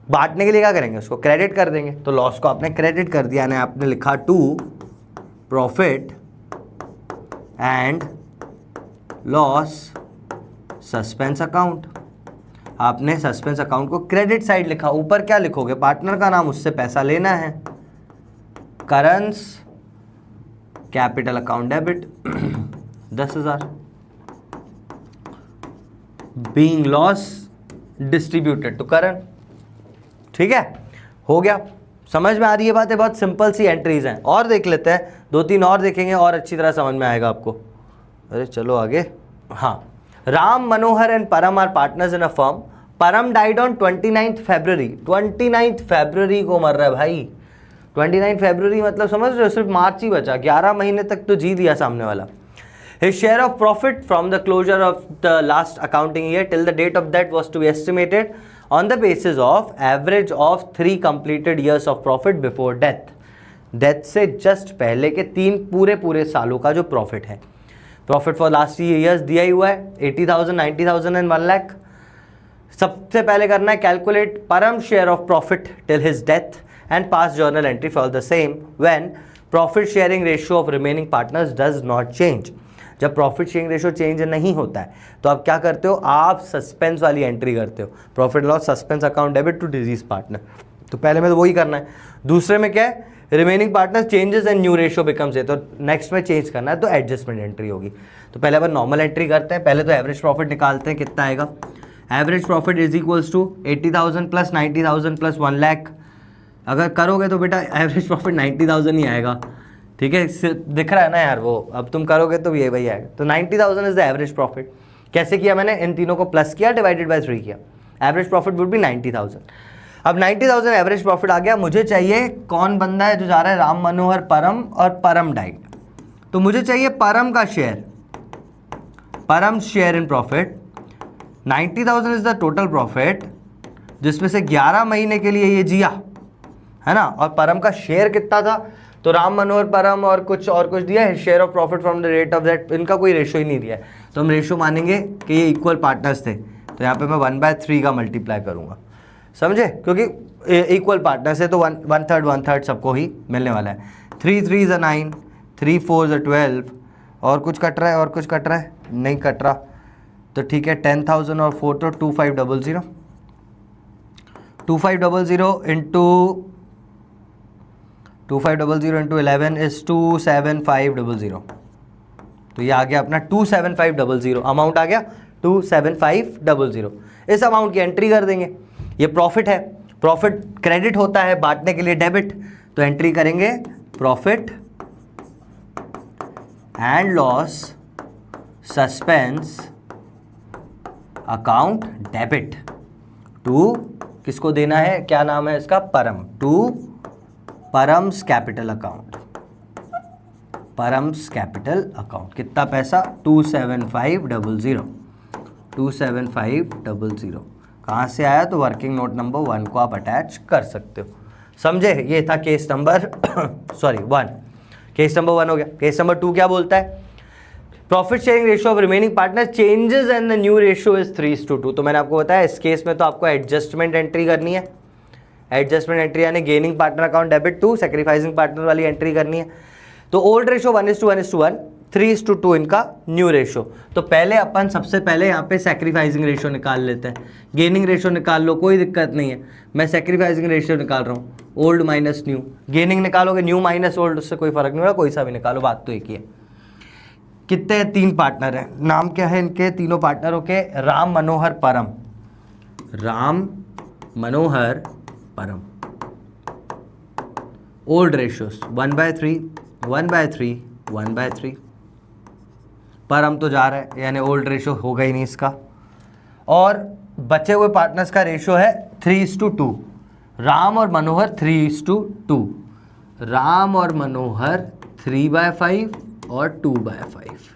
बांटने के लिए क्या करेंगे, उसको क्रेडिट कर देंगे। तो लॉस को आपने क्रेडिट कर दिया, यानी आपने लिखा to profit and loss suspense account. आपने सस्पेंस अकाउंट को क्रेडिट साइड लिखा, ऊपर क्या लिखोगे, पार्टनर का नाम, उससे पैसा लेना है, Karan's capital account debit 10,000, being loss distributed to Karan, ठीक है। हो गया, समझ में आ रही है बातें, बहुत सिंपल सी एंट्रीज हैं। और देख लेते हैं, 2-3 और देखेंगे और अच्छी तरह समझ में आएगा आपको। अरे चलो आगे। हाँ, Ram Manohar and Param are partners in a firm. Param died on 29 February, 29 फरवरी को मर रहा है भाई। 29 फरवरी मतलब समझ रहे हो, सिर्फ मार्च ही बचा, 11 महीने तक तो जी लिया सामने वाला। His share of profit from the closure of the last accounting year till the date of that was to be estimated on the basis of average of 3 completed years of profit before death. Death से just पहले के 3 पूरे सालों का जो profit है। Profit for last years दिया ही हुआ है, 80,000, 90,000 एंड 1 लाख। सबसे पहले करना है कैलकुलेट परम share of profit till his death and pass journal entry for the same when profit sharing ratio of remaining partners does not change. जब प्रॉफिट शेयरिंग रेशियो चेंज नहीं होता है तो आप क्या करते हो, आप सस्पेंस वाली एंट्री करते हो, profit loss suspense account debit to deceased partner. तो पहले में तो वही करना है। दूसरे में क्या है, remaining partner changes and new ratio becomes है, तो नेक्स्ट में चेंज करना है तो एडजस्टमेंट एंट्री होगी। तो पहले अपन नॉर्मल एंट्री करते हैं, पहले तो एवरेज प्रॉफिट निकालते हैं, कितना आएगा। Average profit is equals to 80,000 plus 90,000 plus 1 lakh. अगर करोगे तो बेटा एवरेज प्रॉफिट 90,000 ही आएगा, ठीक है। दिख रहा है ना यार वो, अब तुम करोगे तो ये वही आएगा। तो 90,000 इज द एवरेज प्रॉफिट। कैसे किया मैंने, इन तीनों को प्लस किया, डिवाइडेड बाय 3 किया, एवरेज प्रॉफिट वुड बी 90,000। अब 90,000 एवरेज प्रॉफिट आ गया। मुझे चाहिए कौन बंदा है जो जा रहा है, राम मनोहर परम और परम डाइड। तो मुझे चाहिए परम का शेयर, परम share in profit. 90,000 is the total profit, जिसमें से 11 महीने के लिए ये जिया है ना। और परम का शेयर कितना था, तो राम मनोहर परम और कुछ दिया है, share of profit from the rate of that, इनका कोई रेशो ही नहीं दिया है। तो हम रेशो मानेंगे कि ये इक्वल पार्टनर्स थे, तो यहाँ पे मैं 1/3 का मल्टीप्लाई करूँगा, समझे, क्योंकि इक्वल पार्टनर्स है तो 1/3 सबको ही मिलने वाला है। 3 3 is 9, 3 4 is 12, और कुछ कट रहा है, नहीं कट रहा, तो ठीक है। 10,000 और 4 तो 2500, 2500 इंटू 11 इज 27500। तो ये आ गया अपना 27500, अमाउंट आ गया 27500। इस अमाउंट की एंट्री कर देंगे। ये प्रॉफिट है, प्रॉफिट क्रेडिट होता है, बांटने के लिए डेबिट, तो एंट्री करेंगे profit and loss suspense account debit to, किसको देना है, क्या नाम है इसका, Param, to Param's capital account. Param's capital account कितना पैसा, 27500, 27500 कहाँ से आया, तो वर्किंग नोट नंबर 1 को आप अटैच कर सकते हो, समझे। ये था केस नंबर 1। केस नंबर 1 हो गया। केस नंबर 2 क्या बोलता है, profit sharing ratio of remaining partner changes and the new ratio is 3:2। तो मैंने आपको बताया इस केस में तो आपको एडजस्टमेंट एंट्री करनी है, एडजस्टमेंट एंट्री यानी gaining partner account debit to sacrificing partner वाली एंट्री करनी है। तो ओल्ड रेशो 1:1:1, 3:2 इनका न्यू रेशो। तो पहले अपन सबसे पहले यहाँ पे सैक्रिफाइसिंग रेशो निकाल लेते हैं। गेनिंग रेशो निकाल लो, कोई दिक्कत नहीं है, मैं सैक्रिफाइसिंग रेशो निकाल रहा हूँ, ओल्ड माइनस न्यू। गेनिंग निकालोगे न्यू माइनस ओल्ड, उससे कोई फर्क नहीं होगा, कोई सा भी निकालो, बात तो एक ही है। कितने हैं? 3 पार्टनर हैं। नाम क्या है इनके तीनों पार्टनरों के? राम मनोहर परम। राम मनोहर परम। Old ratios 1/3, 1/3, 1/3। परम तो जा रहा है, यानी ओल्ड रेशो होगा ही नहीं इसका। और बचे हुए पार्टनर्स का रेशो है 3:2। राम और मनोहर 3:2। राम और मनोहर 3/5 और 2/5।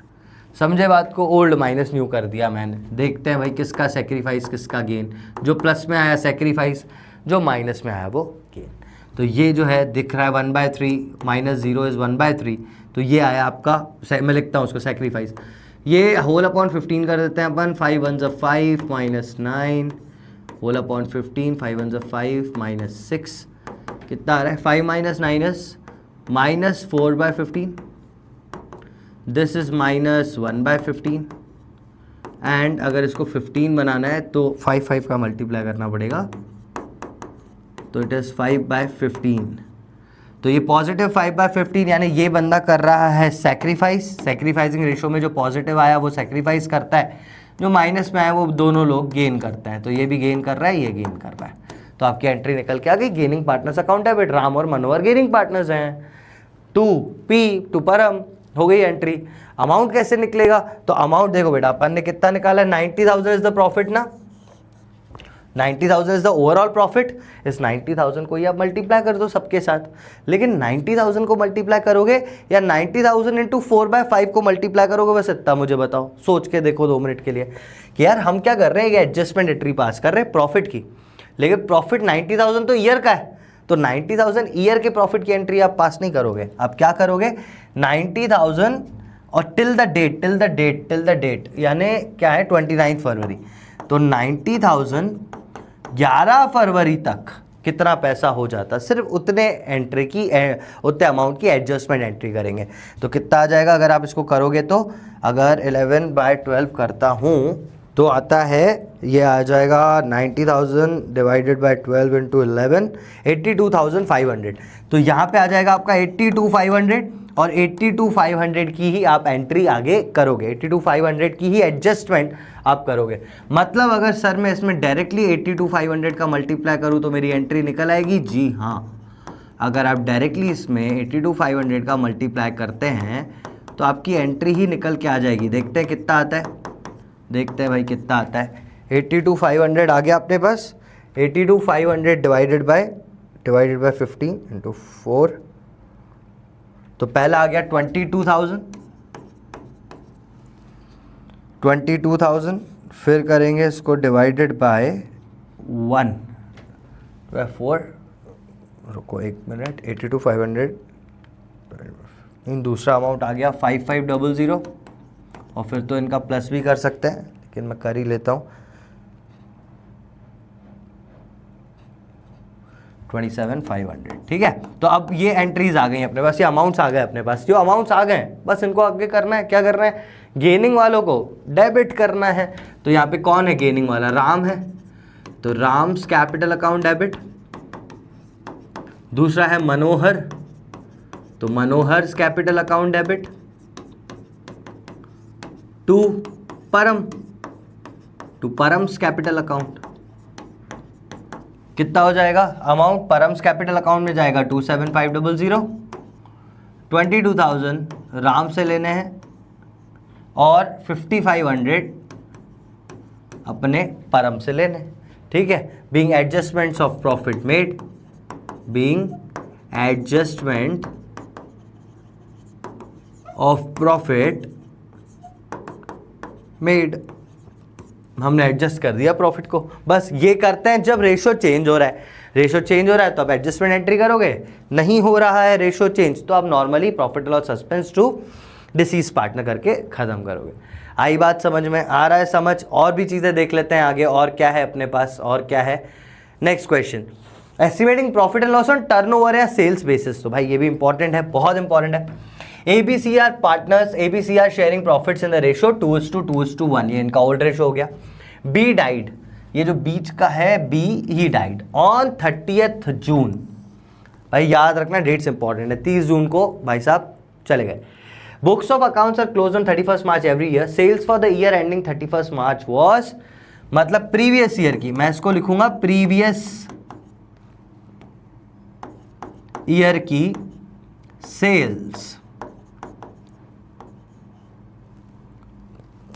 समझे बात को? ओल्ड माइनस न्यू कर दिया मैंने। देखते हैं भाई किसका सेक्रीफाइस किसका गेन। जो प्लस में आया सेक्रीफाइस, जो माइनस में आया वो गेन। तो ये जो है दिख रहा है 1/3 माइनस 0 इज़ 1/3। तो ये आया आपका, मैं लिखता हूँ उसको सेक्रीफाइस। ये होल अपॉन 15 कर देते हैं अपन। 5 1 ज़ 5 माइनस 9 होल अपॉन 15, 5 1 ज़ 5 माइनस 6। कितना आ रहा है? 5 minus 9 is minus 4/15। This is minus 1/15। And अगर इसको 15 बनाना है तो 5 का मल्टीप्लाई करना पड़ेगा, तो इट इज़ 5/15। तो ये पॉजिटिव 5/15, यानी ये बंदा कर रहा है सेक्रीफाइस। सेक्रीफाइसिंग रेशो में जो पॉजिटिव आया वो सेक्रीफाइस करता है, जो माइनस में आया वो दोनों लोग गेन करते हैं। तो ये भी गेन कर रहा है, ये गेन कर रहा है। तो आपकी एंट्री निकल के आ गई, gaining partners account debit. Ram और मनोहर गेनिंग पार्टनर्स हैं। टू परम हो गई एंट्री। अमाउंट कैसे निकलेगा? तो अमाउंट देखो बेटा, अपन ने कितना निकाला? 90,000 इज द प्रॉफिट ना। 90,000 इज द ओवरऑल प्रॉफिट। इस 90,000 को ही आप मल्टीप्लाई कर दो सबके साथ। लेकिन 90,000 को मल्टीप्लाई करोगे या 90,000 इंटू 4/5 को मल्टीप्लाई करोगे? बस इतना मुझे बताओ, सोच के देखो 2 मिनट के लिए कि यार हम क्या कर रहे हैं, ये एडजस्टमेंट एंट्री पास कर रहे हैं प्रॉफिट की, लेकिन प्रॉफिट 90,000 तो ईयर का है। तो 90,000 ईयर के प्रॉफिट की एंट्री आप पास नहीं करोगे। आप क्या करोगे? 90,000 और टिल द डेट यानी क्या है? 29 फरवरी। तो 90,000 11 फरवरी तक कितना पैसा हो जाता, सिर्फ उतने एंट्री की, उतने अमाउंट की एडजस्टमेंट एंट्री करेंगे। तो कितना आ जाएगा अगर आप इसको करोगे? तो अगर 11/12 करता हूँ तो आता है, ये आ जाएगा 90,000 डिवाइडेड बाय 12 इंटू 11, 82,500। तो यहाँ पे आ जाएगा आपका 82,500 और 82,500 की ही आप एंट्री आगे करोगे। 82,500 की ही एडजस्टमेंट आप करोगे। मतलब अगर सर मैं इसमें डायरेक्टली 82,500 का मल्टीप्लाई करूँ तो मेरी एंट्री निकल आएगी? जी हाँ। अगर आप डायरेक्टली इसमें 82,500 का मल्टीप्लाई करते हैं तो आपकी एंट्री ही निकल के आ जाएगी। देखते हैं कितना आता है, देखते हैं भाई कितना आता है। 82,500 आ गया अपने पास। 82,500 डिवाइडेड बाय 15 इंटू 4, तो पहला आ गया 22,000। फिर करेंगे इसको डिवाइडेड बाय 1/4। रुको 1 मिनट। 82,500 इन दूसरा अमाउंट आ गया 5500। और फिर तो इनका प्लस भी कर सकते हैं, लेकिन मैं कर ही लेता हूँ। 27,500। ठीक है। तो अब ये एंट्रीज आ गई अपने पास, ये अमाउंट्स आ गए अपने पास। जो अमाउंट्स आ गए बस इनको आगे करना है। क्या करना है? गेनिंग वालों को डेबिट करना है। तो यहाँ पे कौन है गेनिंग वाला? राम है, तो राम्स कैपिटल अकाउंट डेबिट। दूसरा है मनोहर, तो Manohar's capital account debit. To Param's capital account. कितना हो जाएगा अमाउंट? परम्स कैपिटल अकाउंट में जाएगा 27,500। 22,000 राम से लेने हैं और 5,500 अपने परम से लेने हैं। ठीक है। Being adjustments of profit made, being adjustment of profit made, हमने एडजस्ट कर दिया प्रॉफिट को। बस ये करते हैं जब रेशो चेंज हो रहा है। रेशो चेंज हो रहा है तो आप एडजस्टमेंट एंट्री करोगे। नहीं हो रहा है रेशो चेंज तो आप normally profit loss suspense to deceased partner करके खत्म करोगे। आई बात समझ में? आ रहा है समझ? और भी चीज़ें देख लेते हैं आगे, और क्या है अपने पास, और क्या है। Next question, estimating profit and loss on turnover या सेल्स बेसिस, तो भाई ये भी इंपॉर्टेंट है, बहुत इंपॉर्टेंट है। ABCR partners, ABCR sharing profits in the ratio 2:1, ये इनका ओल्ड रेशियो हो गया। बी डाइड, ये जो बीच का है B, he died on 30th June. भाई याद रखना डेट्स इंपॉर्टेंट है, 30 जून को भाई साहब चले गए। Books of accounts are close on 31st March every year. Sales for the year ending 31st March was, मतलब प्रीवियस ईयर की, मैं इसको लिखूंगा प्रीवियस ईयर की सेल्स,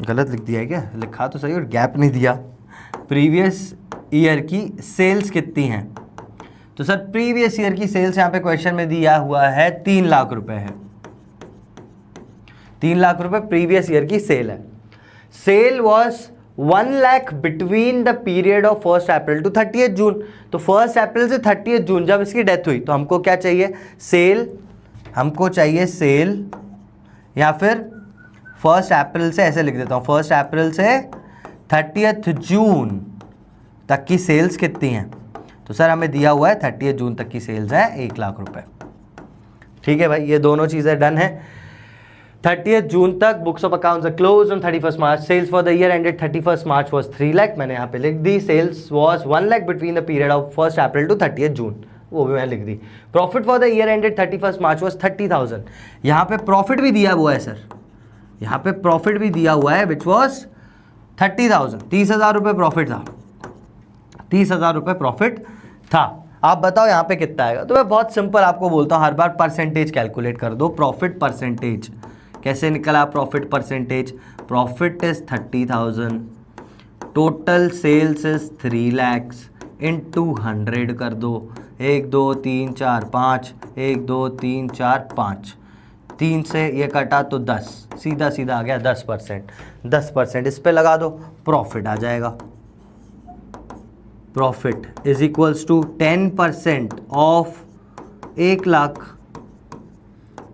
गलत लिख दिया है क्या, लिखा तो सही और गैप नहीं दिया। प्रीवियस ईयर की सेल्स कितनी हैं, तो सर प्रीवियस ईयर की सेल्स यहां पे क्वेश्चन में दिया हुआ है 3 लाख रुपए है, 3 लाख रुपए प्रीवियस ईयर की सेल है। Sale was 1 lakh between the period of 1 April to 30th June. तो 1 अप्रैल से 30th जून जब इसकी डेथ हुई, तो हमको क्या चाहिए, सेल, हमको चाहिए सेल, या फिर 1 अप्रैल से, ऐसे लिख देता हूँ, 1 अप्रैल से 30th जून तक की सेल्स कितनी हैं। तो सर हमें दिया हुआ है 30th जून तक की सेल्स है 1 लाख रुपए। ठीक है भाई, ये दोनों चीज़ें डन है। 30th जून तक books of accounts are close on 31st March. Sales for the year ended 31st March was 3 lakh, मैंने यहाँ पे लिख दी। Sales was 1 lakh between the period of 1 April to 30th June, वो भी मैंने लिख दी। Profit for the year ended 31st March was 30,000। यहाँ पे प्रॉफिट भी दिया हुआ है सर, यहाँ पे प्रॉफिट भी दिया हुआ है विच वॉज 30,000, 30,000 रुपये प्रॉफिट था, 30,000 रुपये प्रॉफिट था। आप बताओ यहाँ पे कितना आएगा। तो मैं बहुत सिंपल आपको बोलता हूँ हर बार, परसेंटेज कैलकुलेट कर दो। प्रॉफिट परसेंटेज कैसे निकला, profit percentage, profit is 30,000, total sales is 3 lakhs into 100 कर दो, 1 2 3 4 5, 1 2 3 4 5, 3 से ये कटा तो 10, सीधा सीधा आ गया 10%, 10% इस पे लगा दो, प्रॉफिट आ जाएगा। Profit is equals to 10% of 1 lakh,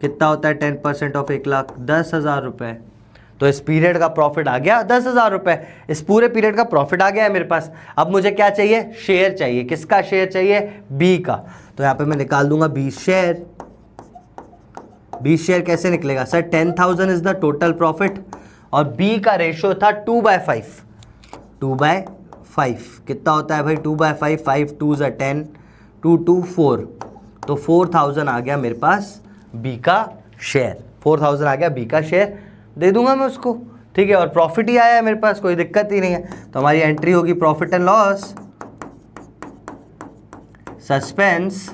कितना होता है 10% ऑफ 1 लाख, 10,000 रुपये। तो इस पीरियड का प्रॉफिट आ गया 10,000 रुपये, इस पूरे पीरियड का प्रॉफिट आ गया है मेरे पास। अब मुझे क्या चाहिए, शेयर चाहिए। किसका शेयर चाहिए, बी का। तो यहाँ पे मैं निकाल दूंगा बी शेयर। बी शेयर कैसे निकलेगा sir, 10,000 is the total profit और बी का रेशियो था 2/5, 2/5 कितना होता है भाई 2/5, 5 2 = 10, 2 2 4, तो 4,000 आ गया मेरे पास बी का शेयर, 4,000 आ गया बी का शेयर, दे दूंगा मैं उसको। ठीक है, और प्रॉफिट ही आया है मेरे पास, कोई दिक्कत ही नहीं है। तो हमारी एंट्री होगी profit and loss, suspense,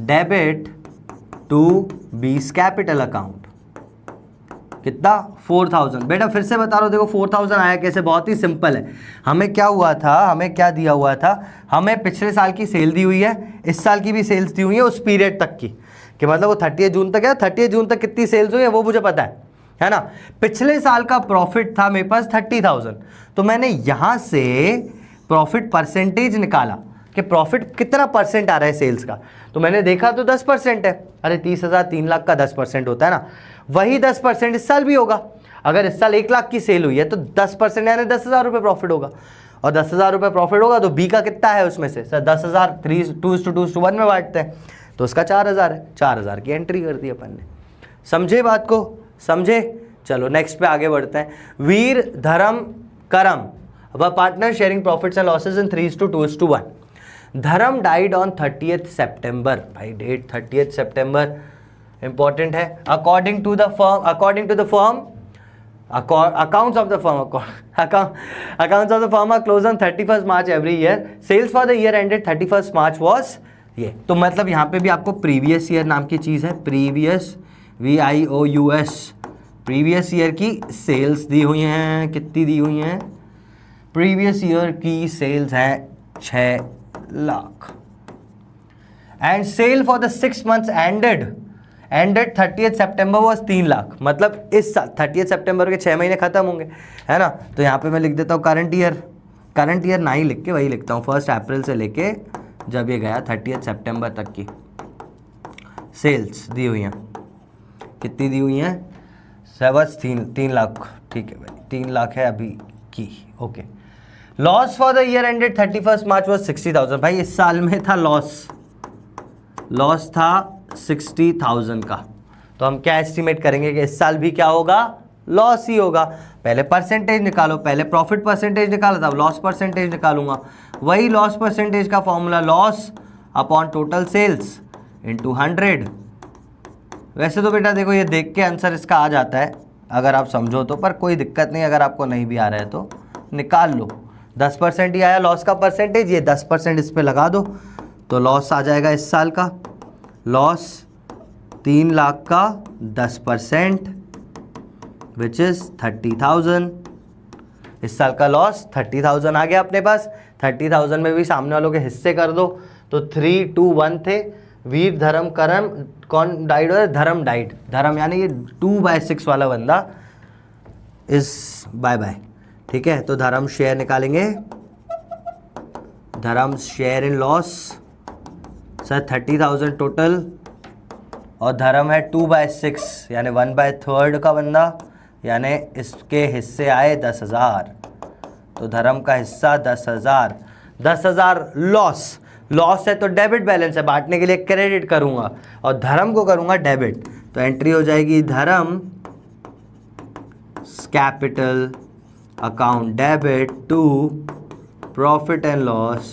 debit to B's capital account. कितना 4,000। बेटा फिर से बता रहा हूं, देखो 4,000 आया कैसे, बहुत ही सिंपल है। हमें क्या हुआ था, हमें क्या दिया हुआ था, हमें पिछले साल की सेल दी हुई है, इस साल की भी सेल्स दी हुई है उस पीरियड तक की, कि मतलब वो 30 जून तक है, 30 जून तक कितनी सेल्स हुई है वो मुझे पता है ना। पिछले साल का प्रॉफिट था मेरे पास 30,000, तो मैंने यहां से प्रॉफिट परसेंटेज निकाला कि प्रॉफिट कितना परसेंट आ रहा है सेल्स का। तो मैंने देखा तो 10% है। अरे 30,000 3 लाख का 10% होता है ना, वही 10% इस साल भी होगा। अगर इस साल 1 लाख की सेल हुई है तो 10% यानी 10,000 रुपये प्रॉफिट होगा, और 10,000 रुपये प्रॉफिट होगा तो बी का कितना है उसमें से, सर 10,000 2:1 में बांटते हैं तो उसका 4,000 है, 4,000 की एंट्री कर दी अपन ने। समझे बात को, समझे। चलो नेक्स्ट पे आगे बढ़ते हैं। वीर धर्म करम, अब partner sharing profits and losses in 3:2:1। Dharam died on 30th September, भाई डेट 30th September इंपॉर्टेंट है। According to the firm, accounts of the firm are closed on 31st March every year. Sales for the year ended 31st March was ये। तो मतलब यहाँ पे भी आपको previous year नाम की चीज़ है, प्रीवियस VIOUS, प्रीवियस ईयर की सेल्स दी हुई हैं। कितनी दी हुई हैं, प्रीवियस ईयर की सेल्स हैं 6 lakh. And sale for the 6 months ended 30th September was 3 lakh. मतलब इस साल 30th September के 6 महीने खत्म होंगे, है ना। तो यहाँ पे मैं लिख देता हूँ करंट ईयर ना ही लिख के वही लिखता हूँ 1 अप्रैल से लेके जब ये गया 30th September तक की सेल्स दी हुई हैं। कितनी दी हुई हैं, 3 लाख। ठीक है भाई, 3 लाख है अभी की। Okay, loss for the year ended 31 March was 60,000। भाई इस साल में था लॉस था 60,000 का, तो हम क्या एस्टिमेट करेंगे कि इस साल भी क्या होगा, लॉस ही होगा। पहले परसेंटेज निकालो, पहले प्रॉफिट परसेंटेज निकाला था, लॉस परसेंटेज निकालूंगा। वही लॉस परसेंटेज का formula, loss upon total sales into 100। वैसे तो बेटा देखो ये देख के आंसर इसका आ जाता है अगर आप समझो तो, पर कोई दिक्कत नहीं, अगर आपको नहीं भी आ रहा है तो निकाल लो। 10% ही आया लॉस का परसेंटेज, ये 10% इस पे लगा दो तो लॉस आ जाएगा इस साल का, लॉस 3 लाख का 10% विच इज़ 30,000। इस साल का लॉस 30,000 आ गया अपने पास। 30,000 में भी सामने वालों के हिस्से कर दो, तो 3, 2, 1 थे। वीर धर्म करम, कौन डाइड हो, धर्म डाइड, धर्म यानी ये 2/6 वाला बंदा इस बाय बाय, ठीक है। तो धर्म शेयर निकालेंगे, धर्म share in loss sir 30,000 total, और धर्म है 2/6 यानी 1/3 का बंदा, यानी इसके हिस्से आए 10,000, तो धर्म का हिस्सा 10,000। 10,000 लॉस है तो डेबिट बैलेंस है, बांटने के लिए क्रेडिट करूंगा और धर्म को करूंगा डेबिट, तो एंट्री हो जाएगी Dharam capital account debit to profit and loss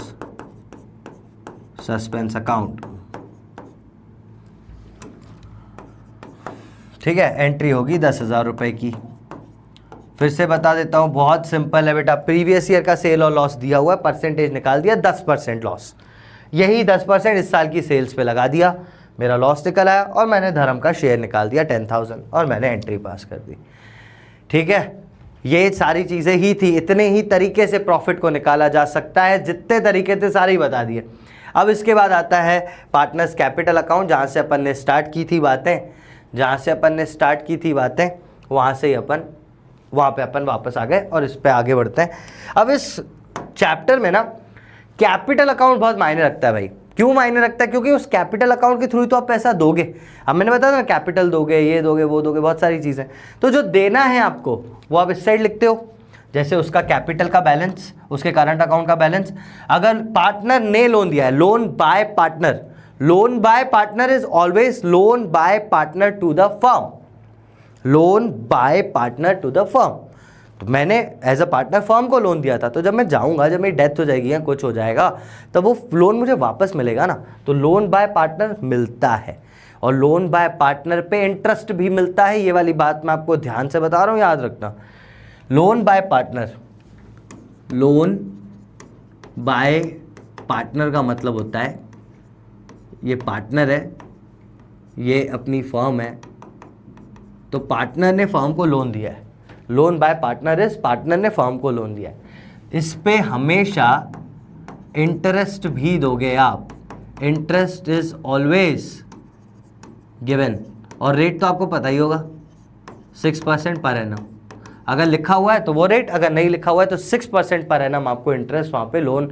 suspense account. ठीक है, एंट्री होगी 10,000 रुपए की। फिर से बता देता हूं, बहुत सिंपल है बेटा। प्रीवियस ईयर का सेल और लॉस दिया हुआ है, परसेंटेज निकाल दिया, 10% लॉस, यही 10% इस साल की सेल्स पे लगा दिया, मेरा लॉस निकल आया, और मैंने धर्म का शेयर निकाल दिया 10,000 और मैंने एंट्री पास कर दी। ठीक है, ये सारी चीज़ें ही थी। इतने ही तरीके से प्रॉफिट को निकाला जा सकता है, जितने तरीके थे सारे ही बता दिए। अब इसके बाद आता है पार्टनर्स कैपिटल अकाउंट, जहाँ से अपन ने स्टार्ट की थी बातें, वहाँ से ही वहाँ पे अपन वापस आ गए और इस पे आगे बढ़ते हैं। अब इस चैप्टर में ना कैपिटल अकाउंट बहुत मायने रखता है भाई। क्यों मायने रखता है? क्योंकि उस कैपिटल अकाउंट के थ्रू तो आप पैसा दोगे। अब मैंने बताया ना, कैपिटल दोगे, ये दोगे, वो दोगे, बहुत सारी चीज़ें। तो जो देना है आपको वो आप इस साइड लिखते हो, जैसे उसका कैपिटल का बैलेंस, उसके करंट अकाउंट का बैलेंस। अगर पार्टनर ने लोन दिया है, loan by partner is always loan by partner to the firm, loan by partner to the firm. तो मैंने एज अ पार्टनर फर्म को लोन दिया था, तो जब मैं जाऊंगा, जब मेरी डेथ हो जाएगी या कुछ हो जाएगा, तब वो लोन मुझे वापस मिलेगा ना। तो लोन बाय पार्टनर मिलता है, और लोन बाय पार्टनर पे इंटरेस्ट भी मिलता है। ये वाली बात मैं आपको ध्यान से बता रहा हूँ, याद रखना। लोन बाय पार्टनर का मतलब होता है, ये पार्टनर है, ये अपनी फर्म है, तो पार्टनर ने फर्म को लोन दिया है। Loan by partner is partner ने फर्म को लोन दिया है, इस पे हमेशा इंटरेस्ट भी दोगे आप। इंटरेस्ट इज ऑलवेज गिवन, और रेट तो आपको पता ही होगा, 6% पर एनम। अगर लिखा हुआ है तो वो रेट, अगर नहीं लिखा हुआ है तो 6% पर एनम आपको इंटरेस्ट वहाँ पे लोन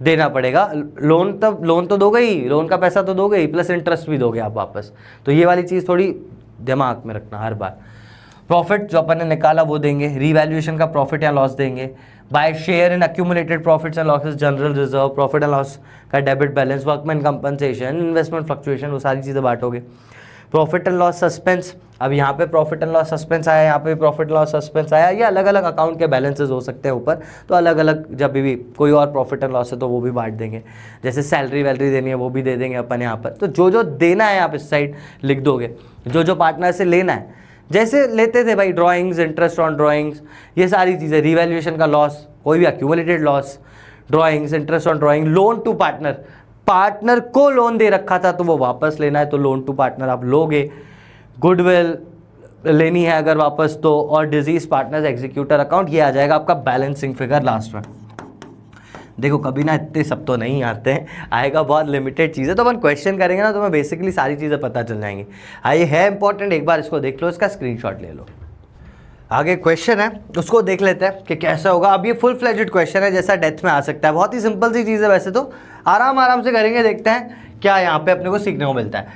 देना पड़ेगा। लोन तो दोगे ही, लोन का पैसा तो दोगे ही, प्लस इंटरेस्ट भी दोगे आप वापस। तो ये वाली चीज़ थोड़ी दिमाग में रखना हर बार। प्रॉफिट जो अपन ने निकाला वो देंगे, रीवैल्यूएशन का प्रॉफिट या लॉस देंगे, by share in accumulated profits and losses, general reserve, profit and loss का debit balance, workman compensation, investment fluctuation, वो सारी चीज़ें बांटोगे। प्रॉफिट एंड लॉस सस्पेंस, अब यहाँ पे प्रॉफिट एंड लॉस सस्पेंस आया, यहाँ पे प्रॉफिट एंड लॉस सस्पेंस आया। ये अलग अलग अकाउंट के बैलेंसेस हो सकते हैं ऊपर, तो अलग अलग जब भी कोई और प्रॉफिट एंड लॉस है तो वो भी बांट देंगे। जैसे सैलरी वैलरी देनी है वो भी दे देंगे अपन यहाँ पर। तो जो जो देना है आप इस साइड लिख दोगे, जो जो पार्टनर से लेना है, जैसे लेते थे भाई ड्राइंग्स, इंटरेस्ट ऑन ड्राइंग्स, ये सारी चीज़ें, रिवैल्यूएशन का लॉस, कोई भी accumulated loss, drawings, interest on drawing, loan to partner को लोन दे रखा था तो वो वापस लेना है, तो लोन टू पार्टनर आप लोगे। गुडविल लेनी है अगर वापस तो, और डिजीज पार्टनर्स एग्जीक्यूटर अकाउंट, ये आ जाएगा आपका बैलेंसिंग फिगर लास्ट में। देखो कभी ना इतने सब तो नहीं आते हैं, आएगा बहुत लिमिटेड चीज़ें, तो अपन क्वेश्चन करेंगे ना तो मैं बेसिकली सारी चीज़ें पता चल जाएंगी। ये है इंपॉर्टेंट, एक बार इसको देख लो, इसका स्क्रीनशॉट ले लो। आगे क्वेश्चन है उसको देख लेते हैं कि कैसा होगा। अब ये फुल फ्लेजेड क्वेश्चन है, जैसा डेथ में आ सकता है, बहुत ही सिंपल सी चीज़ है। वैसे तो आराम से करेंगे, देखते हैं क्या यहाँ पे अपने को सीखने को मिलता है।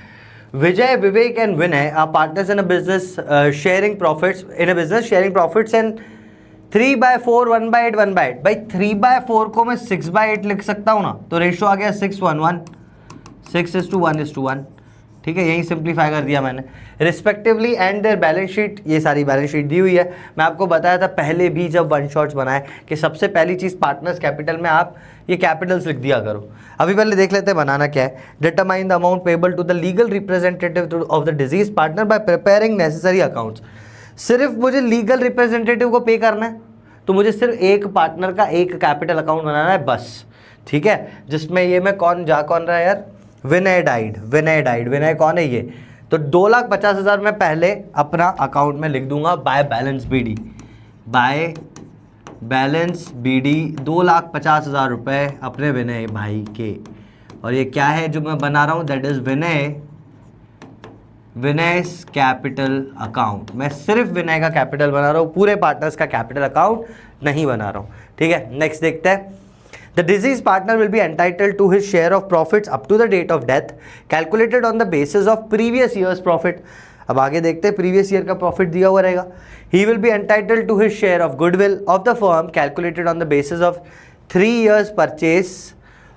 Vijay, Vivek and Vinay are partners in a business sharing profits and 3/4 1/8 1/8 भाई 3/4 को मैं 6/8 लिख सकता हूं ना, तो रेशियो आ गया 6:1:1, 6:1:1, ठीक है, यही सिंप्लीफाई कर दिया मैंने respectively and their balance sheet. ये सारी बैलेंस शीट दी हुई है, मैं आपको बताया था पहले भी जब वन शॉट्स बनाए कि सबसे पहली चीज़ पार्टनर्स कैपिटल में आप ये कैपिटल्स लिख दिया करो। अभी पहले देख लेते हैं बनाना क्या है। Determine the amount payable to the legal representative of the deceased partner by preparing necessary accounts. सिर्फ मुझे लीगल रिप्रेजेंटेटिव को पे करना है, तो मुझे सिर्फ एक पार्टनर का एक कैपिटल अकाउंट बनाना है बस, ठीक है, जिसमें ये मैं कौन रहा है यार, विनय डाइड। विनय कौन है ये, तो 2,50,000 मैं पहले अपना अकाउंट में लिख दूंगा by balance BD, by balance BD 2,50,000 रुपए अपने विनय भाई के। और ये क्या है जो मैं बना रहा हूँ, दैट इज विनय's कैपिटल अकाउंट। मैं सिर्फ विनय का कैपिटल बना रहा हूँ, पूरे पार्टनर्स का कैपिटल अकाउंट नहीं बना रहा हूँ, ठीक है। नेक्स्ट देखते हैं, the deceased partner will be entitled to his share of profits up to the date of death calculated on the basis of previous years profit. अब आगे देखते हैं, प्रीवियस ईयर का प्रॉफिट दिया हुआ रहेगा। He will be entitled to his share of goodwill of the firm calculated on the basis of 3 years purchase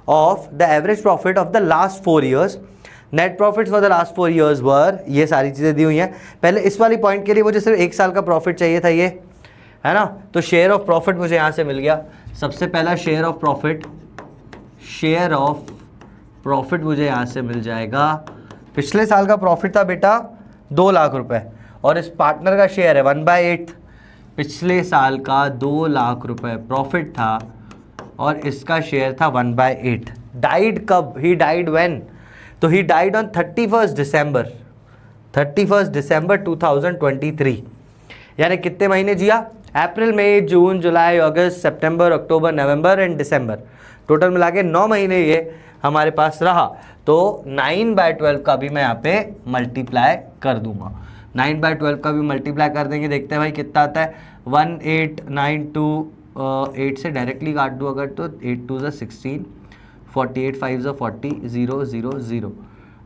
of the average profit of the last 4 years। Net profits for the last 4 years were, ये सारी चीज़ें दी हुई हैं। पहले इस वाली point के लिए मुझे सिर्फ 1 साल का प्रॉफिट चाहिए था, ये है ना, तो शेयर ऑफ प्रॉफिट मुझे यहाँ से मिल गया। सबसे पहला शेयर ऑफ प्रॉफिट मुझे यहाँ से मिल जाएगा। पिछले साल का प्रॉफिट था बेटा 2 लाख रुपए, और इस पार्टनर का शेयर है 1/8। पिछले साल का 2 लाख रुपए प्रॉफिट था और इसका शेयर था 1/8। डाइड कब, ही डाइड व्हेन, तो ही डाइड ऑन 31 दिसंबर 2023। यानी कितने महीने जिया, अप्रैल मई जून जुलाई अगस्त सितंबर अक्टूबर नवंबर एंड दिसंबर, टोटल मिला के 9 महीने ये हमारे पास रहा। तो 9/12 का भी मैं यहाँ पे मल्टीप्लाई कर दूंगा, 9/12 का भी मल्टीप्लाई कर देंगे। देखते हैं भाई कितना आता है, 18,928 से डायरेक्टली काट दूँ अगर तो 8 2 16, 48 5 40 0 0 0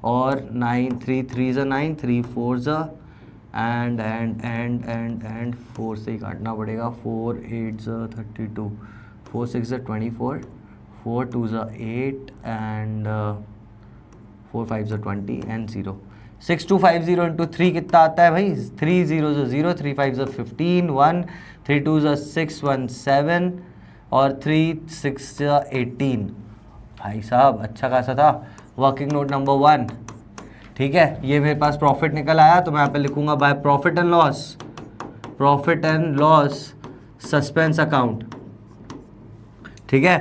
और 9 3 3 9 3 4 एंड 4 से ही काटना पड़ेगा, 4 8 32, 4 6 24, 4 2 8 एंड 4 5 20 एंड 0। 6250 इंटू 3 कितना आता है भाई, 3 0 0, 3 5 15 1, 3 2 6 1 7 और 3 6 18। भाई साहब अच्छा खासा था। वर्किंग नोट नंबर 1, ठीक है, ये मेरे पास प्रॉफिट निकल आया, तो मैं यहाँ पे लिखूंगा by profit and loss suspense account, ठीक है,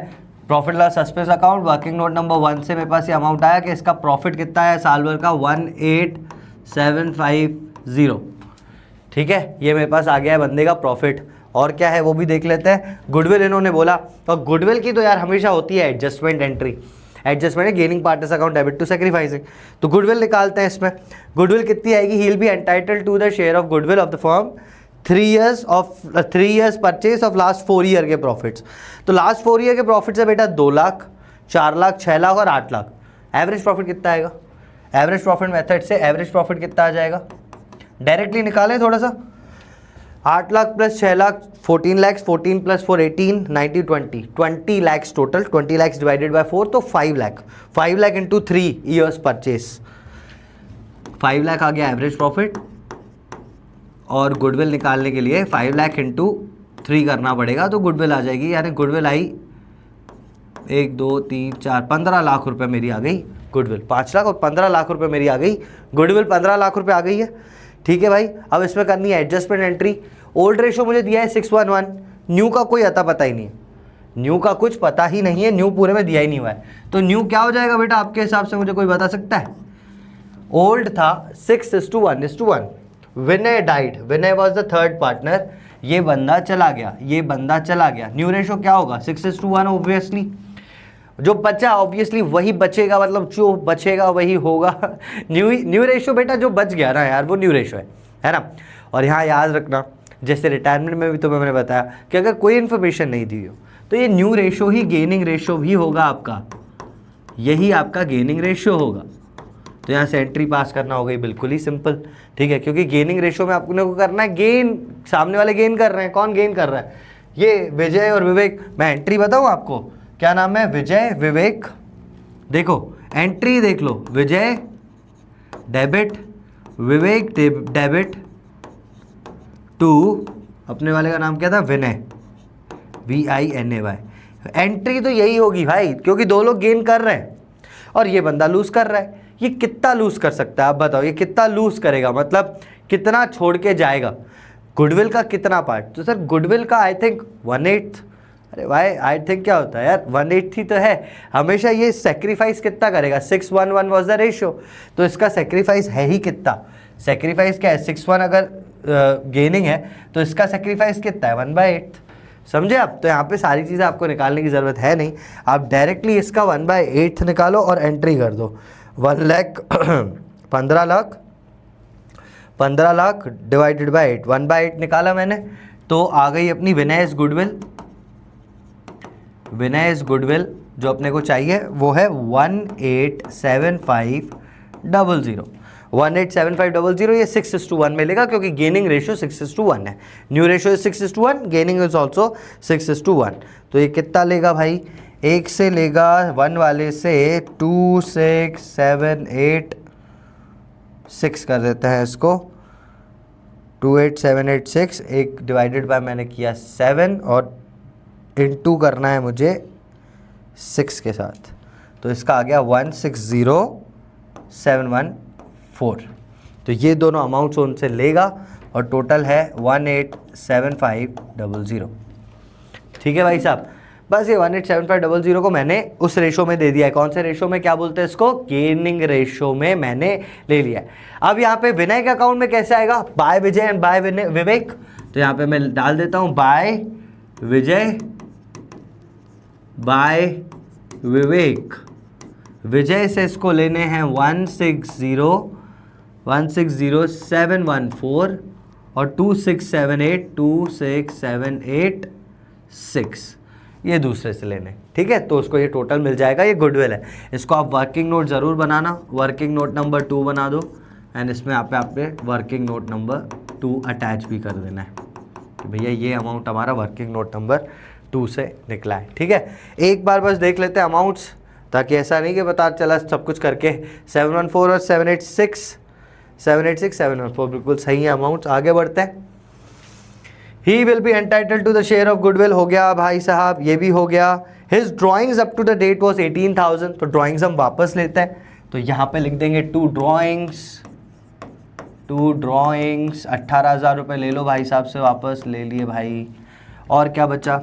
profit loss suspense account. Working note number 1 से मेरे पास ये अमाउंट आया कि इसका प्रॉफिट कितना है साल भर का, 18,750, ठीक है, ये मेरे पास आ गया है बंदे का प्रॉफिट। और क्या है वो भी देख लेते हैं। गुडविल इन्होंने बोला, और गुडविल की तो यार हमेशा होती है एडजस्टमेंट एंट्री, एडजस्टमेंट है gaining partners account debit to sacrificing, तो गुडविल निकालते हैं इसमें। गुडविल कितनी आएगी, he will be entitled to the share of goodwill of the firm 3 years purchase of last 4 year के प्रॉफिट्स। तो लास्ट 4 year के प्रॉफिट्स है बेटा 2 लाख, 4 लाख, 6 लाख और 8 लाख। एवरेज प्रॉफिट कितना आएगा, एवरेज प्रॉफिट मेथड से एवरेज प्रॉफिट कितना आ जाएगा, डायरेक्टली निकालें थोड़ा सा, 8 lakh plus 6 lakh 14 lakhs, 14 plus 4 18, 90 20 lakhs total, 20 lakhs divided by 4 तो 5 lakh into 3 years purchase, 5 lakh आ गया एवरेज प्रॉफिट। और गुडविल निकालने के लिए 5 लाख इंटू 3 करना पड़ेगा, तो गुडविल आ जाएगी, यानी गुडविल आई 1 2 3 4 15 लाख रुपए मेरी आ गई गुडविल, 5 लाख और 15 लाख रुपए मेरी आ गई गुडविल, 15 लाख रुपए आ गई है, ठीक है भाई। अब इसमें करनी है एडजस्टमेंट एंट्री। ओल्ड रेशो मुझे दिया है 6:1:1, न्यू का कोई अता पता ही नहीं है, न्यू का कुछ पता ही नहीं है, न्यू पूरे में दिया ही नहीं हुआ है, तो न्यू क्या हो जाएगा बेटा आपके हिसाब से, मुझे कोई बता सकता है। ओल्ड था 6:1:1, Vinay died, Vinay was the third partner, ये बंदा चला गया, न्यू रेशो क्या होगा 6:1 ऑब्वियसली, जो बचा ऑब्वियसली वही बचेगा, मतलब जो बचेगा वही होगा। न्यू रेशो बेटा जो बच गया ना यार वो न्यू रेशो है ना। और यहाँ याद रखना, जैसे रिटायरमेंट में भी तो मैंने बताया कि अगर कोई इन्फॉर्मेशन नहीं दी हो तो ये न्यू रेशो ही गेनिंग रेशो भी होगा आपका, यही आपका गेनिंग रेशो होगा। तो यहाँ से एंट्री पास करना हो गई, बिल्कुल ही सिंपल, ठीक है, क्योंकि गेनिंग रेशो में आपने को करना है गेन, सामने वाले गेन कर रहे हैं, कौन गेन कर रहा है, ये विजय और विवेक, मैं एंट्री बताऊं आपको, क्या नाम है, विजय विवेक, देखो एंट्री देख लो, विजय डेबिट, विवेक डेबिट टू, अपने वाले का नाम क्या था, विनय, VINAY। एंट्री तो यही होगी भाई, क्योंकि दो लोग गेन कर रहे हैं और ये बंदा लूज कर रहा है। ये कितना लूज कर सकता है आप बताओ, ये कितना लूज करेगा, मतलब कितना छोड़ के जाएगा, गुडविल का कितना पार्ट, तो सर गुडविल का आई थिंक 1/8। अरे भाई आई थिंक क्या होता है यार, 1/8 ही तो है हमेशा। ये सेक्रीफाइस कितना करेगा, 6-1-1 वॉज द रेशियो, तो इसका सेक्रीफाइस है ही कितना, सेक्रीफाइस क्या है, 6-1 अगर गेनिंग है तो इसका सेक्रीफाइस कितना है, 1/8। समझे आप, तो यहाँ पे सारी चीज़ें आपको निकालने की ज़रूरत है नहीं, आप डायरेक्टली इसका 1/8 निकालो और एंट्री कर दो। 15 लाख डिवाइडेड बाई 8, 1/8 निकाला मैंने, तो आ गई अपनी विनयस गुडविल। विनयस गुडविल जो अपने को चाहिए वो है 187500। 187500 ये 6:1 मिलेगा, क्योंकि गेनिंग रेशियो 6:1 है, new ratio 6:1, gaining is also 6:1। तो ये कितना लेगा भाई, एक से लेगा 1 वाले से 2 6 7 8 6 कर देते हैं इसको, 28786, एक डिवाइडेड बाय मैंने किया 7 और इनटू करना है मुझे 6 के साथ, तो इसका आ गया 160714। तो ये दोनों अमाउंट्स उनसे लेगा और टोटल है 187500। ठीक है भाई साहब, बस ये 187500 को मैंने उस रेशो में दे दिया है, कौन से रेशो में, क्या बोलते हैं इसको, गेनिंग रेशो में मैंने ले लिया है। अब यहाँ पे विनय के अकाउंट में कैसे आएगा, बाय विजय एंड बाय विवेक, तो यहाँ पे मैं डाल देता हूँ बाय विजय बाय विवेक। विजय से इसको लेने हैं 160,714 और 2678 ये दूसरे से लेने, ठीक है, तो उसको ये टोटल मिल जाएगा, ये गुडविल है। इसको आप वर्किंग नोट ज़रूर बनाना, वर्किंग नोट नंबर 2 बना दो एंड इसमें आपने वर्किंग नोट नंबर 2 अटैच भी कर देना है कि भैया ये अमाउंट हमारा वर्किंग नोट नंबर 2 से निकला है। ठीक है, एक बार बस देख लेते हैं अमाउंट्स, ताकि ऐसा नहीं कि पता चला सब कुछ करके 714 और 714 बिल्कुल सही है अमाउंट्स। आगे बढ़ते हैं। He will be entitled to the share of goodwill, हो गया भाई साहब, ये भी हो गया। His drawings up to the date was 18,000, तो ड्राइंग्स हम वापस लेते हैं, तो यहाँ पे लिख देंगे टू ड्राइंग्स 18,000 रुपये ले लो भाई साहब से, वापस ले लिए भाई। और क्या बचा,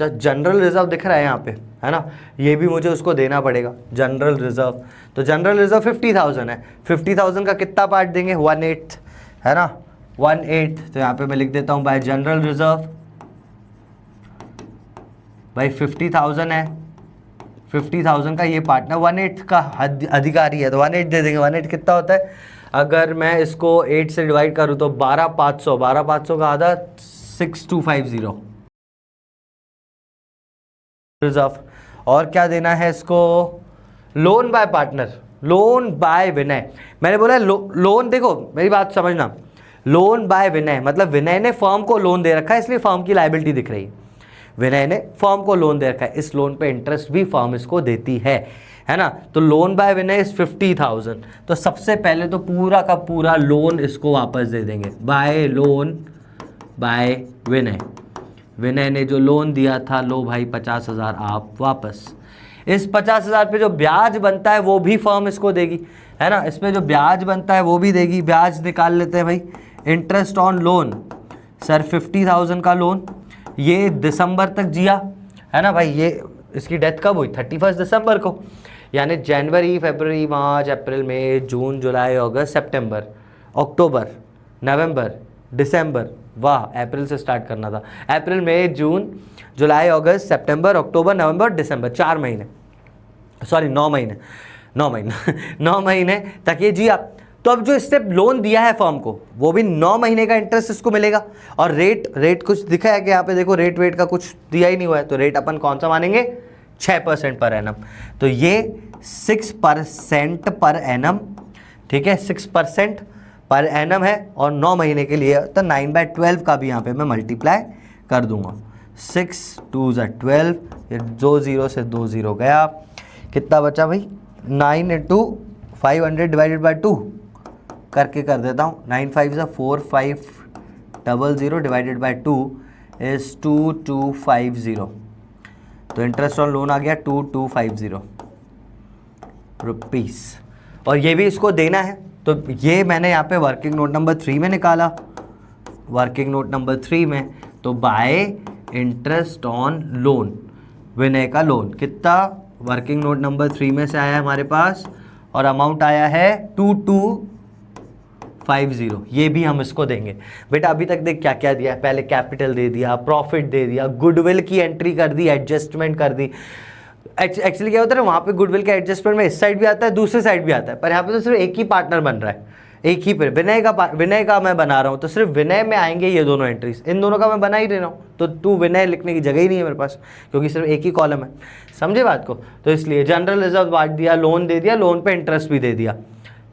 जनरल रिजर्व दिख रहा है यहाँ पे, है ना, ये भी मुझे उसको देना पड़ेगा जनरल रिजर्व। तो जनरल रिजर्व 50,000 है, 50,000 का कितना पार्ट देंगे, 1/8 है ना, 1/8। तो यहाँ पे मैं लिख देता हूँ बाय जनरल रिजर्व भाई 50,000 है, 50,000 का ये पार्टनर 1/8 का अधिकारी है, तो 1/8 दे देंगे। 1/8 कितना होता है, अगर मैं इसको 8 से डिवाइड करूँ तो 12,500 का आधा 6250 रिजर्व। और क्या देना है इसको, loan by partner, loan by Vinay. मैंने बोला लोन, देखो मेरी बात समझना, लोन बाय विनय मतलब विनय ने फर्म को लोन दे रखा है, इसलिए फर्म की लायबिलिटी दिख रही है। विनय ने फर्म को लोन दे रखा है, इस लोन पे इंटरेस्ट भी फर्म इसको देती है ना। तो लोन बाय विनय इज 50,000, तो सबसे पहले तो पूरा का पूरा लोन इसको वापस दे देंगे, बाय लोन बाय विनय। विनय ने जो लोन दिया था, लो भाई 50,000 आप वापस। इस 50,000 पे जो ब्याज बनता है वो भी फर्म इसको देगी, है ना, इसमें जो ब्याज बनता है वो भी देगी। ब्याज निकाल लेते हैं भाई, इंटरेस्ट ऑन लोन, सर 50,000 का लोन, ये दिसंबर तक जिया, है ना भाई, ये इसकी डेथ कब हुई, 31 दिसंबर को, यानी जनवरी फरवरी मार्च अप्रैल मई जून जुलाई अगस्त सितंबर अक्टूबर नवंबर दिसंबर, वाह अप्रैल से स्टार्ट करना था, अप्रैल मई जून जुलाई अगस्त सितंबर अक्टूबर नवंबर दिसंबर, 4 महीने, सॉरी 9 महीने तक ये जिया। तो अब जो इसने लोन दिया है फर्म को, वो भी 9 महीने का इंटरेस्ट इसको मिलेगा। और रेट कुछ दिखा है कि यहाँ पे देखो, रेट का कुछ दिया ही नहीं हुआ है, तो रेट अपन कौन सा मानेंगे, 6% पर एनम। तो ये 6% पर एनम, ठीक है, 6% पर एनम है और 9 महीने के लिए, तो 9/12 का भी यहाँ पे मैं मल्टीप्लाई कर दूंगा। 6 2 = 12, ये 2 0 से 2 0 गया, कितना बचा भाई 9 × 500 / 2 करके कर देता हूँ। 9 5 = 4 500 / 2 is 2250। तो इंटरेस्ट ऑन लोन आ गया 2250 रुपीस, और ये भी इसको देना है। तो ये मैंने यहाँ पे वर्किंग नोट नंबर 3 में निकाला, वर्किंग नोट नंबर 3 में, तो बाय इंटरेस्ट ऑन लोन, विनय का लोन कितना वर्किंग नोट नंबर 3 में से आया है हमारे पास, और अमाउंट आया है 2250। ये भी हम इसको देंगे। बेटा अभी तक देख क्या क्या दिया है, पहले कैपिटल दे दिया, प्रॉफिट दे दिया, गुडविल की एंट्री कर दी, एडजस्टमेंट कर दी। एक्चुअली क्या होता है ना, वहाँ पे गुडविल के एडजस्टमेंट में इस साइड भी आता है, दूसरे साइड भी आता है, पर यहाँ पे तो सिर्फ एक ही पार्टनर बन रहा है, एक ही पे विनय का मैं बना रहा हूँ, तो सिर्फ विनय में आएंगे ये दोनों एंट्रीज, इन दोनों का मैं बना ही रहा हूँ, तो टू विनय लिखने की जगह ही नहीं है मेरे पास, क्योंकि सिर्फ एक ही कॉलम है। समझे बात को? तो इसलिए जनरल रिजर्व बांट दिया, लोन दे दिया, लोन पे इंटरेस्ट भी दे दिया।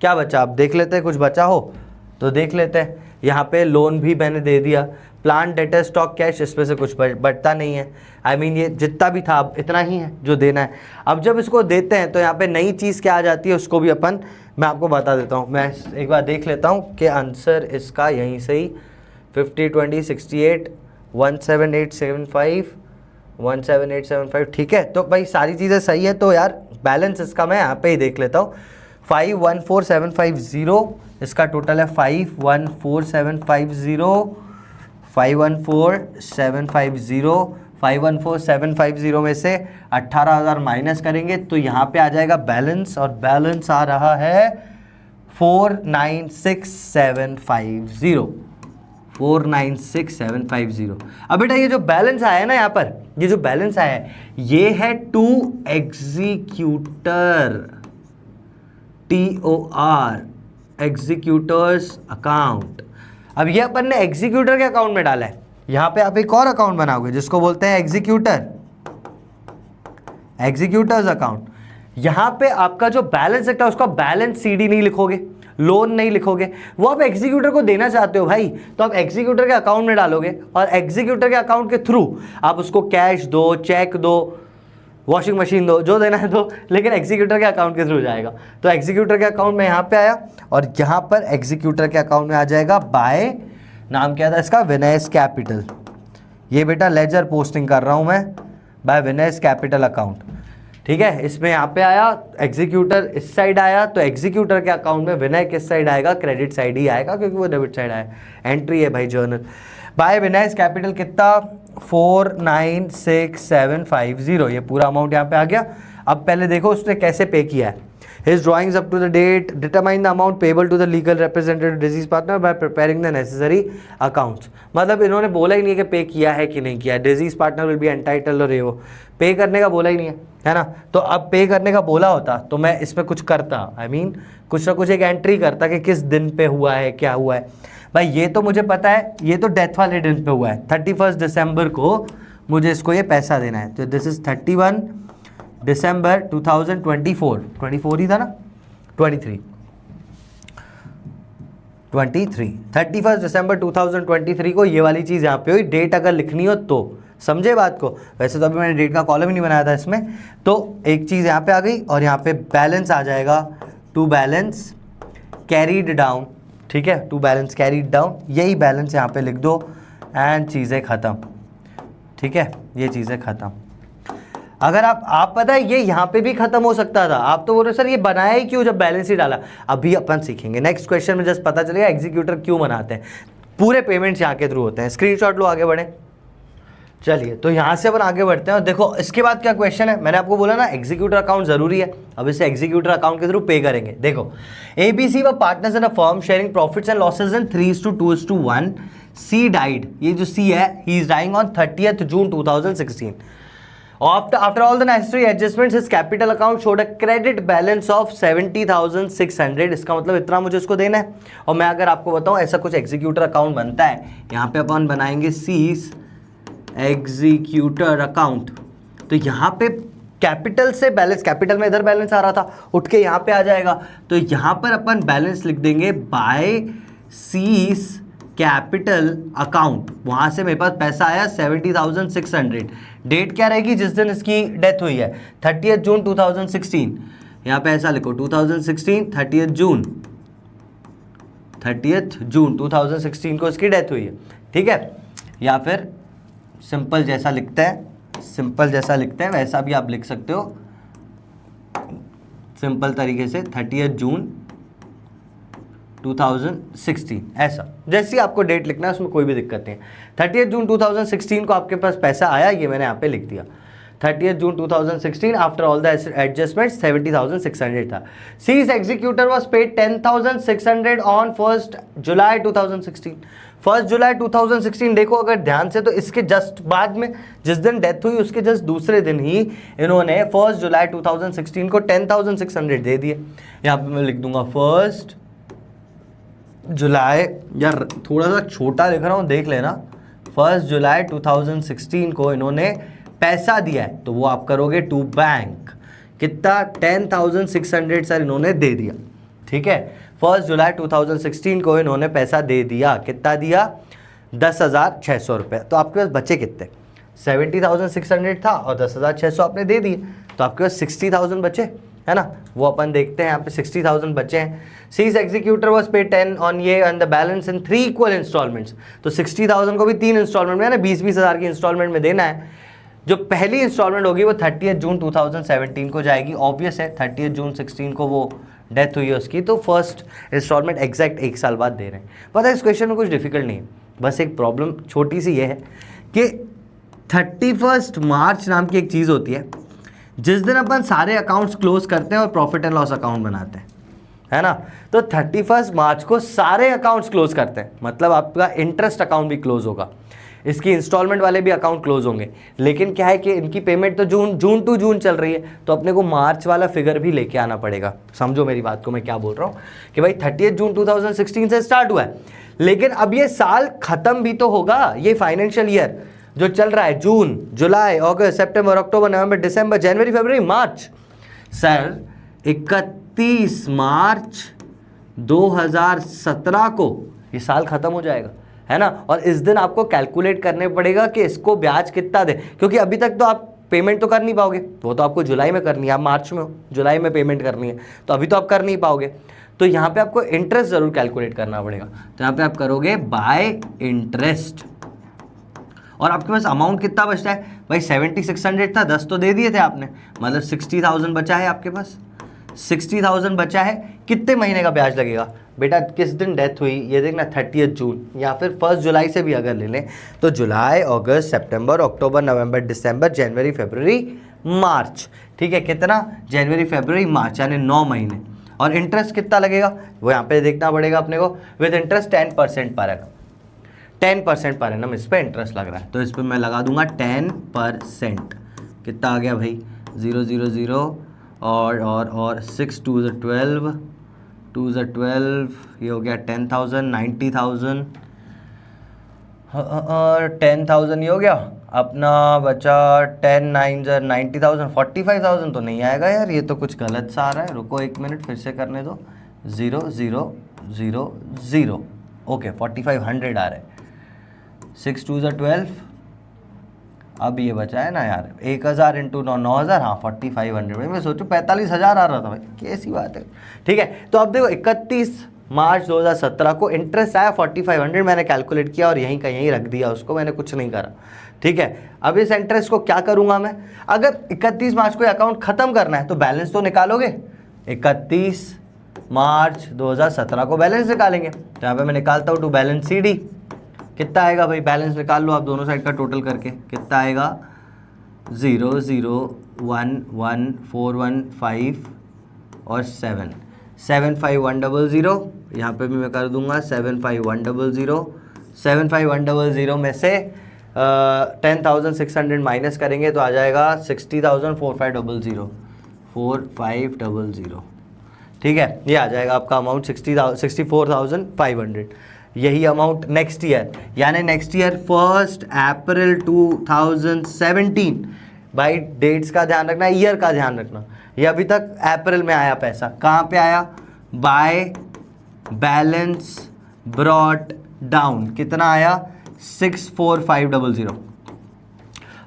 क्या बचा आप देख लेते हैं, कुछ बचा हो तो देख लेते हैं। यहाँ पे लोन भी मैंने दे दिया, प्लांट डेटर स्टॉक कैश, इसमें से कुछ बचता नहीं है। आई मीन ये जितना भी था अब इतना ही है जो देना है। अब जब इसको देते हैं तो यहाँ पे नई चीज़ क्या आ जाती है, उसको भी मैं आपको बता देता हूँ। मैं एक बार देख लेता हूँ कि आंसर इसका यहीं से ही 50 20 68 17875 17875 ठीक है। तो भाई सारी चीज़ें सही है, तो यार बैलेंस इसका मैं यहाँ पे ही देख लेता हूँ। 514750 इसका टोटल है 514750 514750 514750 में से 18,000 माइनस करेंगे तो यहाँ पे आ जाएगा बैलेंस, और बैलेंस आ रहा है 496750 496750। अब बेटा ये जो बैलेंस आया है ना, यहाँ पर ये जो बैलेंस आया है ये है to executor, TOR executors account. अब ये अपन ने एग्जीक्यूटर के अकाउंट में डाला है, यहां पे आप एक और अकाउंट बनाओगे जिसको बोलते हैं एग्जीक्यूटर्स अकाउंट। यहां पे आपका जो बैलेंस है उसका बैलेंस CD नहीं लिखोगे, लोन नहीं लिखोगे, वो आप एग्जीक्यूटर को देना चाहते हो भाई, तो आप एग्जीक्यूटर के अकाउंट में डालोगे, और एग्जीक्यूटर के अकाउंट के थ्रू आप उसको कैश दो, चेक दो, वॉशिंग मशीन दो, जो देना है दो, लेकिन एग्जीक्यूटर के अकाउंट के थ्रू जाएगा। तो एग्जीक्यूटर के अकाउंट में यहाँ पे आया, और यहाँ पर एग्जीक्यूटर के अकाउंट में आ जाएगा बाय, नाम क्या था इसका, विनयस कैपिटल। ये बेटा लेजर पोस्टिंग कर रहा हूँ मैं, बाय विनयस कैपिटल अकाउंट, ठीक है। इसमें यहाँ पे आया एग्जीक्यूटर इस साइड आया, तो एग्जीक्यूटर के अकाउंट में विनय किस साइड आएगा, क्रेडिट साइड ही आएगा, क्योंकि वो डेबिट साइड आया, एंट्री है भाई जर्नल। बाय विनयस कैपिटल कितना 496750, ये पूरा अमाउंट यहाँ पे आ गया। अब पहले देखो उसने कैसे पे किया है। His drawings up to the date determine the amount payable to the legal representative deceased partner by preparing the necessary accounts। मतलब इन्होंने बोला ही नहीं है कि पे किया है कि नहीं किया, disease partner will be entitled, और ये वो पे करने का बोला ही नहीं है ना। तो अब पे करने का बोला होता तो मैं इसमें कुछ करता, आई मीन कुछ ना कुछ एक एंट्री करता कि किस दिन पे हुआ है, क्या हुआ है। भाई ये तो मुझे पता है, ये तो डेथ वाले दिन पे हुआ है, 31 दिसंबर को मुझे इसको ये पैसा देना है। तो दिस इज 31 दिसंबर 2024, 24 ही था ना, 23 31 दिसंबर 2023 को ये वाली चीज़ यहाँ पे हुई। डेट अगर लिखनी हो तो समझे बात को, वैसे तो अभी मैंने डेट का कॉलम ही नहीं बनाया था इसमें। तो एक चीज़ यहाँ पे आ गई, और यहाँ पे बैलेंस आ जाएगा टू बैलेंस कैरीड डाउन, ठीक है, टू बैलेंस कैरीड डाउन, यही बैलेंस यहाँ पे लिख दो एंड चीज़ें ख़त्म, ठीक है, ये चीज़ें ख़त्म। अगर आप पता है ये यहाँ पे भी खत्म हो सकता था, आप तो बोल रहे सर ये बनाया ही क्यों जब बैलेंस ही डाला। अभी अपन सीखेंगे नेक्स्ट क्वेश्चन में, जस्ट पता चलेगा एग्जीक्यूटर क्यों बनाते हैं। पूरे पेमेंट्स यहाँ के थ्रू होते हैं। स्क्रीनशॉट लो, आगे बढ़े। चलिए तो यहाँ से अपन आगे बढ़ते हैं, और देखो इसके बाद क्या क्वेश्चन है। मैंने आपको बोला ना एग्जीक्यूटर अकाउंट जरूरी है, अब इसे एग्जीक्यूटर अकाउंट के थ्रू पे करेंगे। देखो ABC व partners in a firm sharing profits and losses in 3:2:1। C died, ये जो C है he is dying on 30th June 2016। After all the necessary adjustments, his capital account showed a credit balance of 70,600। इसका मतलब इतना मुझे इसको देना है। और मैं अगर आपको बताऊं ऐसा कुछ एग्जीक्यूटर अकाउंट बनता है, यहाँ पे अपन बनाएंगे सीज एग्जीक्यूटर अकाउंट। तो यहाँ पे कैपिटल से बैलेंस, कैपिटल में इधर बैलेंस आ रहा था, उठ के यहाँ पे आ जाएगा। तो यहाँ पर अपन बैलेंस लिख देंगे बाय सीज कैपिटल अकाउंट, वहां से मेरे पास पैसा आया 70,600। डेट क्या रहेगी जिस दिन इसकी डेथ हुई है, 30 जून 2016। यहाँ पे ऐसा लिखो 2016 30 जून 2016 को इसकी डेथ हुई है, ठीक है। या फिर सिंपल जैसा लिखते हैं वैसा भी आप लिख सकते हो, सिंपल तरीके से 30 जून 2016, ऐसा जैसी आपको डेट लिखना है उसमें कोई भी दिक्कत नहीं है। 30 जून 2016 को आपके पास पैसा आया, ये मैंने यहाँ पे लिख दिया 30 जून 2016 आफ्टर ऑल द एडजस्टमेंट 70,600 था। C's executor was paid 10,600 on 1 जुलाई 2016। 1 जुलाई 2016 देखो अगर ध्यान से तो इसके जस्ट बाद में जिस दिन डेथ हुई उसके जस्ट दूसरे दिन ही इन्होंने 1 जुलाई 2016 को 10,600 दे दिए। यहाँ पे मैं लिख दूंगा 1 जुलाई, यार थोड़ा सा छोटा लिख रहा हूँ देख लेना, 1 जुलाई 2016 को इन्होंने पैसा दिया है, तो वो आप करोगे टू बैंक, कितना 10,600 सर इन्होंने दे दिया, ठीक है। 1 जुलाई 2016 को इन्होंने पैसा दे दिया, कितना दिया 10,600 रुपये। तो आपके पास बचे कितने, 70,600 था और 10,600 आपने दे दिए, तो आपके पास 60,000 बचे, है ना। वो अपन देखते हैं, यहाँ पे 60,000 बचे हैं। C's executor was paid 10 on ये and the balance in 3 equal instalments. तो 60,000 को भी 3 इंस्टॉलमेंट में, 20-20 हज़ार की इंस्टॉलमेंट में देना है। जो पहली इंस्टॉलमेंट होगी वो 30 जून 2017 को जाएगी, ऑब्वियस है 30 जून 16 को वो डेथ हुई है उसकी, तो फर्स्ट इंस्टॉलमेंट एग्जैक्ट 1 साल बाद दे रहे हैं। पता है इस क्वेश्चन में कुछ डिफिकल्ट नहीं है, बस एक प्रॉब्लम छोटी सी ये है कि 31 मार्च नाम की एक चीज़ होती है जिस दिन अपन सारे अकाउंट्स क्लोज करते हैं और प्रॉफिट एंड लॉस अकाउंट बनाते हैं, है ना। तो 31 मार्च को सारे अकाउंट्स क्लोज करते हैं, मतलब आपका इंटरेस्ट अकाउंट भी क्लोज होगा, इसकी इंस्टॉलमेंट वाले भी अकाउंट क्लोज होंगे। लेकिन क्या है कि इनकी पेमेंट तो जून टू जून चल रही है, तो अपने को मार्च वाला फिगर भी लेके आना पड़ेगा। समझो मेरी बात को मैं क्या बोल रहा हूँ कि भाई 30 जून 2016 से स्टार्ट हुआ है, लेकिन अब ये साल खत्म भी तो होगा, ये फाइनेंशियल ईयर जो चल रहा है जून जुलाई अगस्त सितंबर अक्टूबर नवंबर दिसंबर जनवरी फरवरी मार्च। सर 31 मार्च 2017 को ये साल खत्म हो जाएगा, है ना। और इस दिन आपको कैलकुलेट करने पड़ेगा कि इसको ब्याज कितना दे, क्योंकि अभी तक तो आप पेमेंट तो कर नहीं पाओगे, वो तो आपको जुलाई में करनी है, आप मार्च में हो, जुलाई में पेमेंट करनी है, तो अभी तो आप कर नहीं पाओगे। तो यहाँ पे आपको इंटरेस्ट जरूर कैलकुलेट करना पड़ेगा, तो यहाँ पे आप करोगे बाय इंटरेस्ट। और आपके पास अमाउंट कितना बचता है भाई, 7600 था, 10 तो दे दिए थे आपने, मतलब 60,000 बचा है आपके पास, 60,000 बचा है। कितने महीने का ब्याज लगेगा बेटा, किस दिन डेथ हुई ये देखना, 30 जून या फिर 1 जुलाई से भी अगर ले लें तो जुलाई अगस्त सितंबर अक्टूबर नवंबर दिसंबर जनवरी फरवरी मार्च, ठीक है। कितना, जनवरी फरवरी मार्च, यानी 9 महीने। और इंटरेस्ट कितना लगेगा वो यहाँ पे देखना पड़ेगा अपने को, with interest 10% per annum, 10% per annum इस पर इंटरेस्ट लग रहा है, तो इस पर मैं लगा दूंगा 10%। कितना आ गया भाई, 000 और 6 2 12, 2 12, ये हो गया 10,000, 90,000 और 10,000 ये हो गया अपना, बचा 10 9 90,000, 45,000 तो नहीं आएगा यार, ये तो कुछ गलत सा आ रहा है, रुको 1 मिनट फिर से करने दो, 0 0 0 0, ओके 4,500 आ रहा है, 6 2 12, अब ये बचा है ना यार 1,000 इंटू 9,000, हाँ 4,500, भाई मैं सोचूं 45,000 आ रहा था भाई, कैसी बात है, ठीक है। तो अब देखो 31 मार्च 2017 को इंटरेस्ट आया 4,500, मैंने कैलकुलेट किया और यहीं का यहीं रख दिया उसको, मैंने कुछ नहीं करा, ठीक है। अब इस इंटरेस्ट को क्या करूंगा मैं, अगर 31 मार्च को अकाउंट खत्म करना है तो बैलेंस तो निकालोगे, 31 मार्च 2017 को बैलेंस निकालेंगे, तो यहाँ पे मैं निकालता हूँ टू बैलेंस CD, कितना आएगा भाई, बैलेंस निकाल लो आप दोनों साइड का टोटल करके, कितना आएगा 0 0 1 1 4 1 5 और 7 75100, यहाँ पे भी मैं कर दूंगा 75100, 75100 में से 10,600 माइनस करेंगे तो आ जाएगा 60,4500, 4500, ठीक है। ये आ जाएगा आपका अमाउंट 64,500, यही अमाउंट नेक्स्ट ईयर, यानी नेक्स्ट ईयर 1 अप्रैल 2017, भाई डेट्स का ध्यान रखना, ईयर का ध्यान रखना, ये अभी तक अप्रैल में आया पैसा, कहाँ पे आया, बाय बैलेंस ब्रॉट डाउन, कितना आया 64500।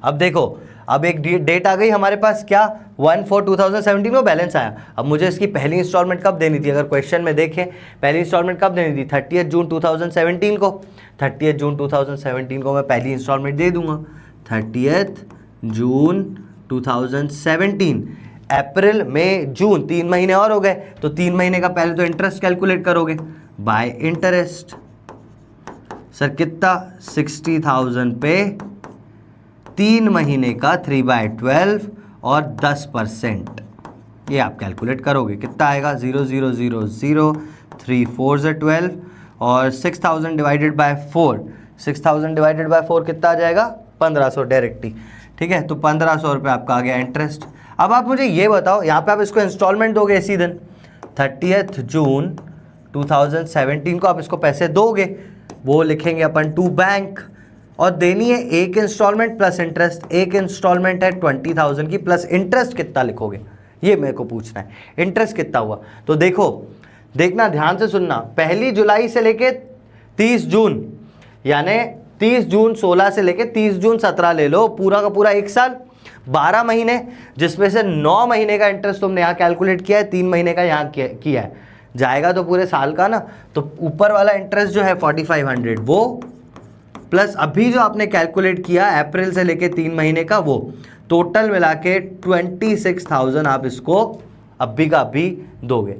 अब देखो, अब एक डेट आ गई हमारे पास, क्या 1/4/2017 को बैलेंस आया। अब मुझे इसकी पहली इंस्टॉलमेंट कब देनी थी, अगर क्वेश्चन में देखें पहली इंस्टॉलमेंट कब देनी थी, 30 जून 2017 को। 30 जून 2017 को मैं पहली इंस्टॉलमेंट दे दूंगा, 30 जून 2017। अप्रैल मई जून 3 महीने और हो गए, तो 3 महीने का पहले तो इंटरेस्ट कैलकुलेट करोगे बाय इंटरेस्ट। सर कितना, 60,000 पे 3 महीने का 3/12 और 10%, ये आप कैलकुलेट करोगे, कितना आएगा 0,000, 3 4 = 12 और 6,000 डिवाइडेड बाय 4, 6,000 डिवाइडेड बाय 4 कितना आ जाएगा 1500 डायरेक्टली। ठीक है, तो 1500 रुपये आपका आ गया इंटरेस्ट। अब आप मुझे ये बताओ, यहाँ पे आप इसको इंस्टॉलमेंट दोगे इसी दिन 30 जून 2017 को आप इसको पैसे दोगे, वो लिखेंगे अपन टू बैंक, और देनी है एक इंस्टॉलमेंट प्लस इंटरेस्ट। एक इंस्टॉलमेंट है 20,000 की, प्लस इंटरेस्ट कितना लिखोगे, ये मेरे को पूछना है, इंटरेस्ट कितना हुआ। तो देखो, देखना ध्यान से सुनना, 1 जुलाई से लेके 30 जून, यानी 30 जून 16 से लेके 30 जून 17 ले लो, पूरा का पूरा 1 साल, 12 महीने, जिसमें से 9 महीने का इंटरेस्ट तुमने यहाँ कैलकुलेट किया है, 3 महीने का यहाँ किया है, जाएगा तो पूरे साल का ना। तो ऊपर वाला इंटरेस्ट जो है 4500 वो, प्लस अभी जो आपने कैलकुलेट किया अप्रैल से लेके 3 महीने का, वो टोटल मिला के 26,000 आप इसको अभी का अभी दोगे।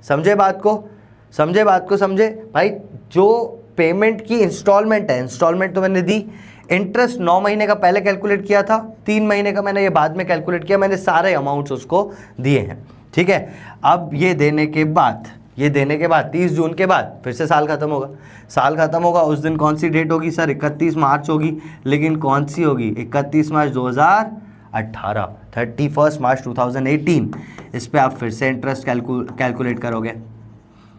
समझे बात को, समझे बात को, समझे भाई। जो पेमेंट की इंस्टॉलमेंट है, इंस्टॉलमेंट तो मैंने दी, इंटरेस्ट 9 महीने का पहले कैलकुलेट किया था, 3 महीने का मैंने ये बाद में कैलकुलेट किया, मैंने सारे अमाउंट्स उसको दिए हैं। ठीक है, अब ये देने के बाद, ये देने के बाद 30 जून के बाद फिर से साल खत्म होगा। साल खत्म होगा उस दिन कौन सी डेट होगी सर, 31 मार्च होगी, लेकिन कौन सी होगी, 31 मार्च 2018, 31 मार्च 2018। इस पे आप फिर से इंटरेस्ट कैलकुलेट करोगे,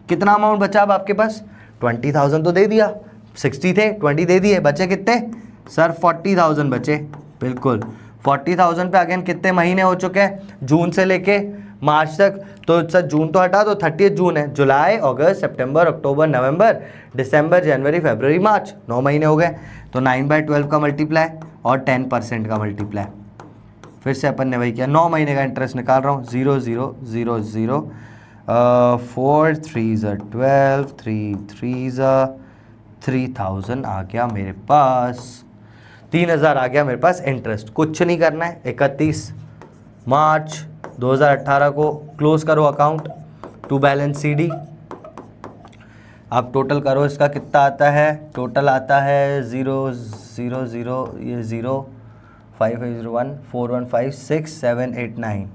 कितना अमाउंट बचा अब आपके पास, 20,000 तो दे दिया, 60 थे 20 दे दिए, बचे कितने सर 40,000 बचे, बिल्कुल 40,000 पे अगेन कितने महीने हो चुके हैं, जून से लेके मार्च तक। तो सर जून तो हटा दो, 30 जून है, जुलाई अगस्त सितंबर अक्टूबर नवंबर दिसंबर जनवरी फरवरी मार्च, 9 महीने हो गए। तो 9/12 का मल्टीप्लाई और 10% का मल्टीप्लाई, फिर से अपन ने वही किया, 9 महीने का इंटरेस्ट निकाल रहा हूँ, 0 0 0 0 4 3 = 12, 3 3 3,000 आ गया मेरे पास, 3,000 आ गया मेरे पास इंटरेस्ट। कुछ नहीं करना है, 31 मार्च 2018 को क्लोज करो अकाउंट टू बैलेंस CD। आप टोटल करो, इसका कितना आता है, टोटल आता है 0 0 0 ये 0 5 5 0 1 4 1 5 6 7 8 9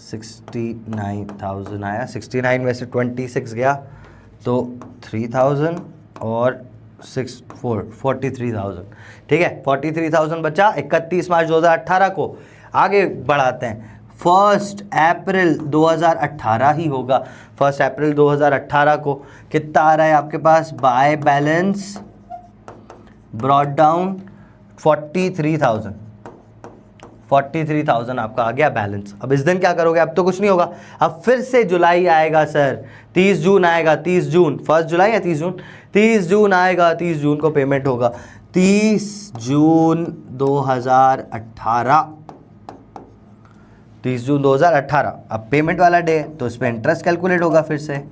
69,000 आया, 69 में से 26 गया तो 3,000 और 6 4 43,000। ठीक है, 43,000 बचा 31 मार्च 2018 को। आगे बढ़ाते हैं, 1 अप्रैल 2018 ही होगा, 1 अप्रैल 2018 को कितना आ रहा है आपके पास, बाय बैलेंस ब्रॉट डाउन 43,000 आपका आ गया बैलेंस। अब इस दिन क्या करोगे, अब तो कुछ नहीं होगा, अब फिर से जुलाई आएगा सर, 30 जून आएगा, 30 जून 1 जुलाई या 30 जून, 30 जून आएगा, 30 जून को पेमेंट होगा, 30 जून 2018, 30 जून 2018 अब पेमेंट वाला डे है, तो इस पर इंटरेस्ट कैलकुलेट होगा फिर से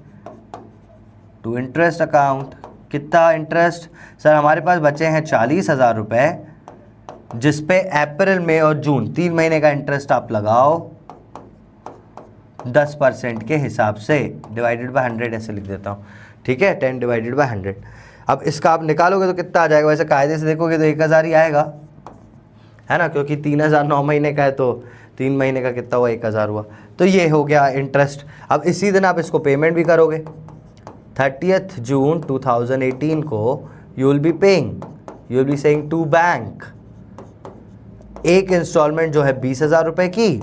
टू इंटरेस्ट अकाउंट। कितना इंटरेस्ट सर, हमारे पास बचे हैं 40,000 रुपये, जिस पे अप्रैल मई और जून 3 महीने का इंटरेस्ट आप लगाओ 10% के हिसाब से, डिवाइडेड बाय 100 ऐसे लिख देता हूँ। ठीक है, 10 डिवाइडेड बाय 100। अब इसका आप निकालोगे तो कितना आ जाएगा, वैसे कायदे से देखोगे तो 1,000 ही आएगा, है ना, क्योंकि 3,000 9 महीने का है, तो 3 महीने का कितना हुआ, 1,000 हुआ। तो ये हो गया इंटरेस्ट। अब इसी दिन आप इसको पेमेंट भी करोगे, 30 जून 2018 को you will be paying, you will be saying to bank, एक इंस्टॉलमेंट जो है 20,000 रुपये की,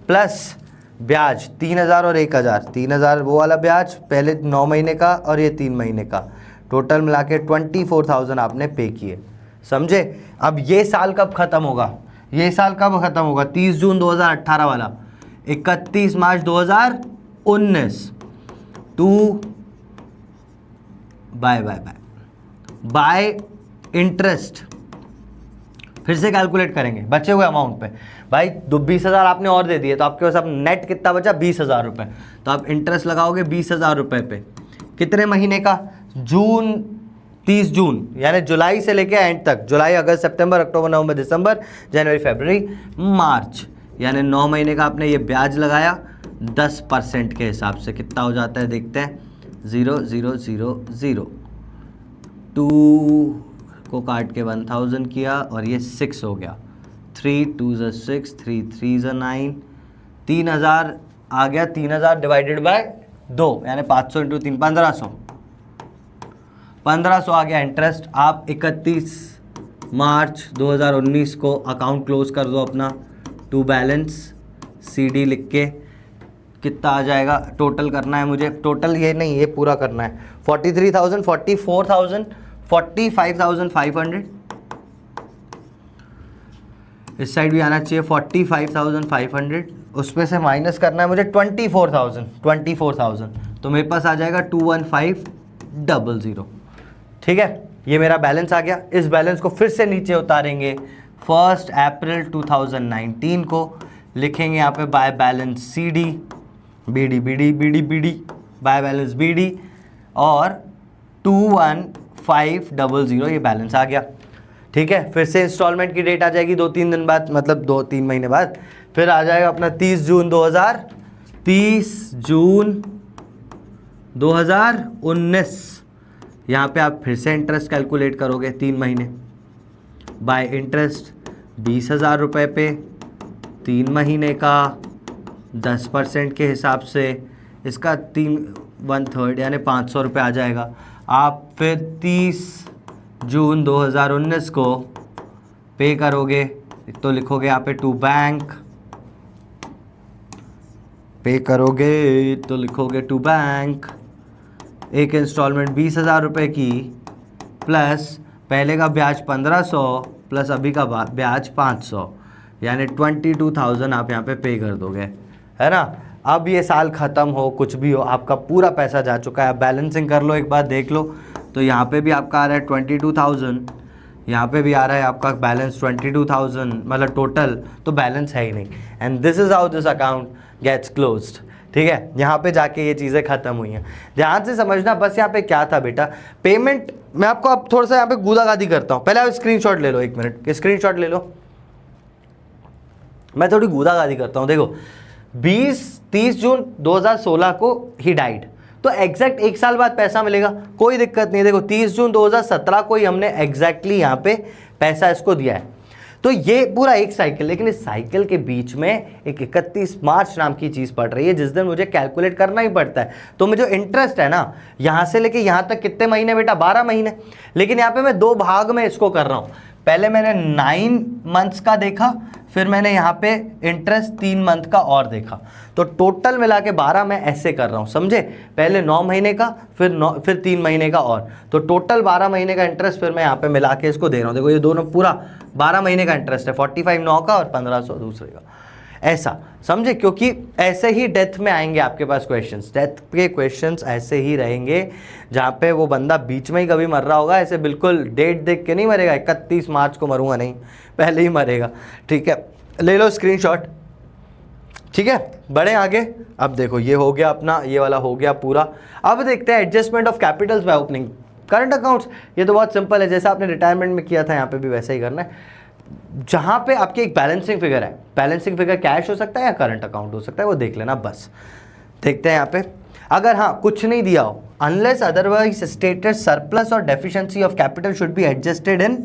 प्लस ब्याज 3,000 और 1,000, 3,000 वो वाला ब्याज पहले 9 महीने का और ये 3 महीने का, टोटल मिला के 24,000 आपने पे किए। समझे। अब ये साल कब ख़त्म होगा, ये साल कब ख़त्म होगा, 30 जून 2018 वाला 31 मार्च 2019, 2 बाय इंटरेस्ट। फिर से कैलकुलेट करेंगे बचे हुए अमाउंट पे। भाई 20,000 आपने और दे दिए तो आपके पास अब नेट कितना बचा, 20,000 रुपये। तो आप इंटरेस्ट लगाओगे 20,000 रुपये पे, कितने महीने का, जून, 30 जून, यानी जुलाई से लेके एंड तक, जुलाई, अगस्त, सितंबर, अक्टूबर, नवंबर, दिसंबर, जनवरी, फरवरी, मार्च, यानी 9 महीने का आपने ये ब्याज लगाया 10% के हिसाब से। कितना हो जाता है देखते हैं, 0 0 0 0, 2 को काट के 1000 किया और ये 6 हो गया, 3 2 6, 3 3 9, 3000 आ गया, 3000 डिवाइडेड बाय 2 यानी 500 इंटू 3, 1500 आ गया इंटरेस्ट। आप 31 मार्च 2019 को अकाउंट क्लोज कर दो अपना, टू बैलेंस CD लिख के। कितना आ जाएगा, टोटल करना है मुझे, टोटल ये नहीं, ये पूरा करना है, 43,000, 44,000, 45,500, इस साइड भी आना चाहिए 45,500, उसमें से माइनस करना है मुझे 24,000, तो मेरे पास आ जाएगा 21500। ठीक है, ये मेरा बैलेंस आ गया। इस बैलेंस को फिर से नीचे उतारेंगे, 1 अप्रैल 2019 को लिखेंगे यहाँ पे by balance CD, BD by balance BD, और 21500 ये बैलेंस आ गया। ठीक है, फिर से इंस्टॉलमेंट की डेट आ जाएगी 2-3 दिन बाद, मतलब 2-3 महीने बाद। फिर आ जाएगा अपना 30 जून 2019। यहाँ पे आप फिर से इंटरेस्ट कैलकुलेट करोगे 3 महीने, बाय इंटरेस्ट 20,000 रुपये पे 3 महीने का 10% के हिसाब से, इसका 1/3 यानी 500 रुपये आ जाएगा। आप फिर 30 जून 2019 को पे करोगे तो लिखोगे यहाँ पे टू बैंक, पे करोगे तो लिखोगे टू बैंक, एक इंस्टॉलमेंट 20,000 रुपये की, प्लस पहले का ब्याज 1500 प्लस अभी का ब्याज 500, यानी 22,000 आप यहाँ पे कर दोगे, है ना। अब ये साल ख़त्म हो, कुछ भी हो, आपका पूरा पैसा जा चुका है। आप बैलेंसिंग कर लो, एक बार देख लो, तो यहाँ पे भी आपका आ रहा है 22,000, यहाँ पे भी आ रहा है आपका बैलेंस 22,000, मतलब टोटल तो बैलेंस है ही नहीं। And this is how this account gets closed. ठीक है, यहाँ पे जाके ये चीज़ें ख़त्म हुई हैं। ध्यान से समझना, बस यहाँ पे क्या था बेटा, पेमेंट। मैं आपको अब थोड़ा सा यहाँ पे गूदागादी करता हूँ। पहले आप स्क्रीनशॉट ले लो, 1 मिनट स्क्रीनशॉट ले लो, मैं थोड़ी गूदागादी करता हूँ। देखो 30 जून 2016 को ही डाइड, तो एग्जैक्ट 1 साल बाद पैसा मिलेगा, कोई दिक्कत नहीं। देखो 30 जून 2017 को ही हमने एग्जैक्टली यहाँ पे पैसा इसको दिया है, तो ये पूरा एक साइकिल। लेकिन इस साइकिल के बीच में एक 31 मार्च नाम की चीज़ पड़ रही है, जिस दिन मुझे कैलकुलेट करना ही पड़ता है। तो मुझे इंटरेस्ट है ना, यहाँ से लेके यहाँ तक कितने महीने बेटा, 12 महीने। लेकिन यहाँ पे मैं 2 भाग में इसको कर रहा हूँ। पहले मैंने 9 मंथ्स का देखा, फिर मैंने यहाँ पे इंटरेस्ट 3 मंथ का और देखा, तो टोटल मिला के 12 मैं ऐसे कर रहा हूँ, समझे। पहले 9 महीने का, फिर 3 महीने का और, तो टोटल 12 महीने का इंटरेस्ट फिर मैं यहाँ पे मिला के इसको दे रहा हूँ। देखो ये दोनों पूरा 12 महीने का इंटरेस्ट है, 45 9 का और 1500 दूसरे का, ऐसा समझे। क्योंकि ऐसे ही डेथ में आएंगे आपके पास क्वेश्चंस, डेथ के क्वेश्चंस ऐसे ही रहेंगे, जहाँ पे वो बंदा बीच में ही कभी मर रहा होगा, ऐसे बिल्कुल डेट देख के नहीं मरेगा, 31 मार्च को मरूंगा नहीं, पहले ही मरेगा। ठीक है, ले लो स्क्रीनशॉट। ठीक है, बढ़े आगे। अब देखो ये हो गया अपना, ये वाला हो गया पूरा। अब देखते हैं adjustment of Capitals by opening current accounts. ये तो बहुत सिंपल है, जैसा आपने रिटायरमेंट में किया था यहाँ पे भी वैसा ही करना है। जहाँ पे आपकी एक बैलेंसिंग फिगर है, बैलेंसिंग फिगर कैश हो सकता है या करंट अकाउंट हो सकता है, वो देख लेना बस। देखते हैं यहाँ पे, अगर हाँ कुछ नहीं दिया हो, अनलेस अदरवाइज स्टेटेड सरप्लस और deficiency of capital should be adjusted in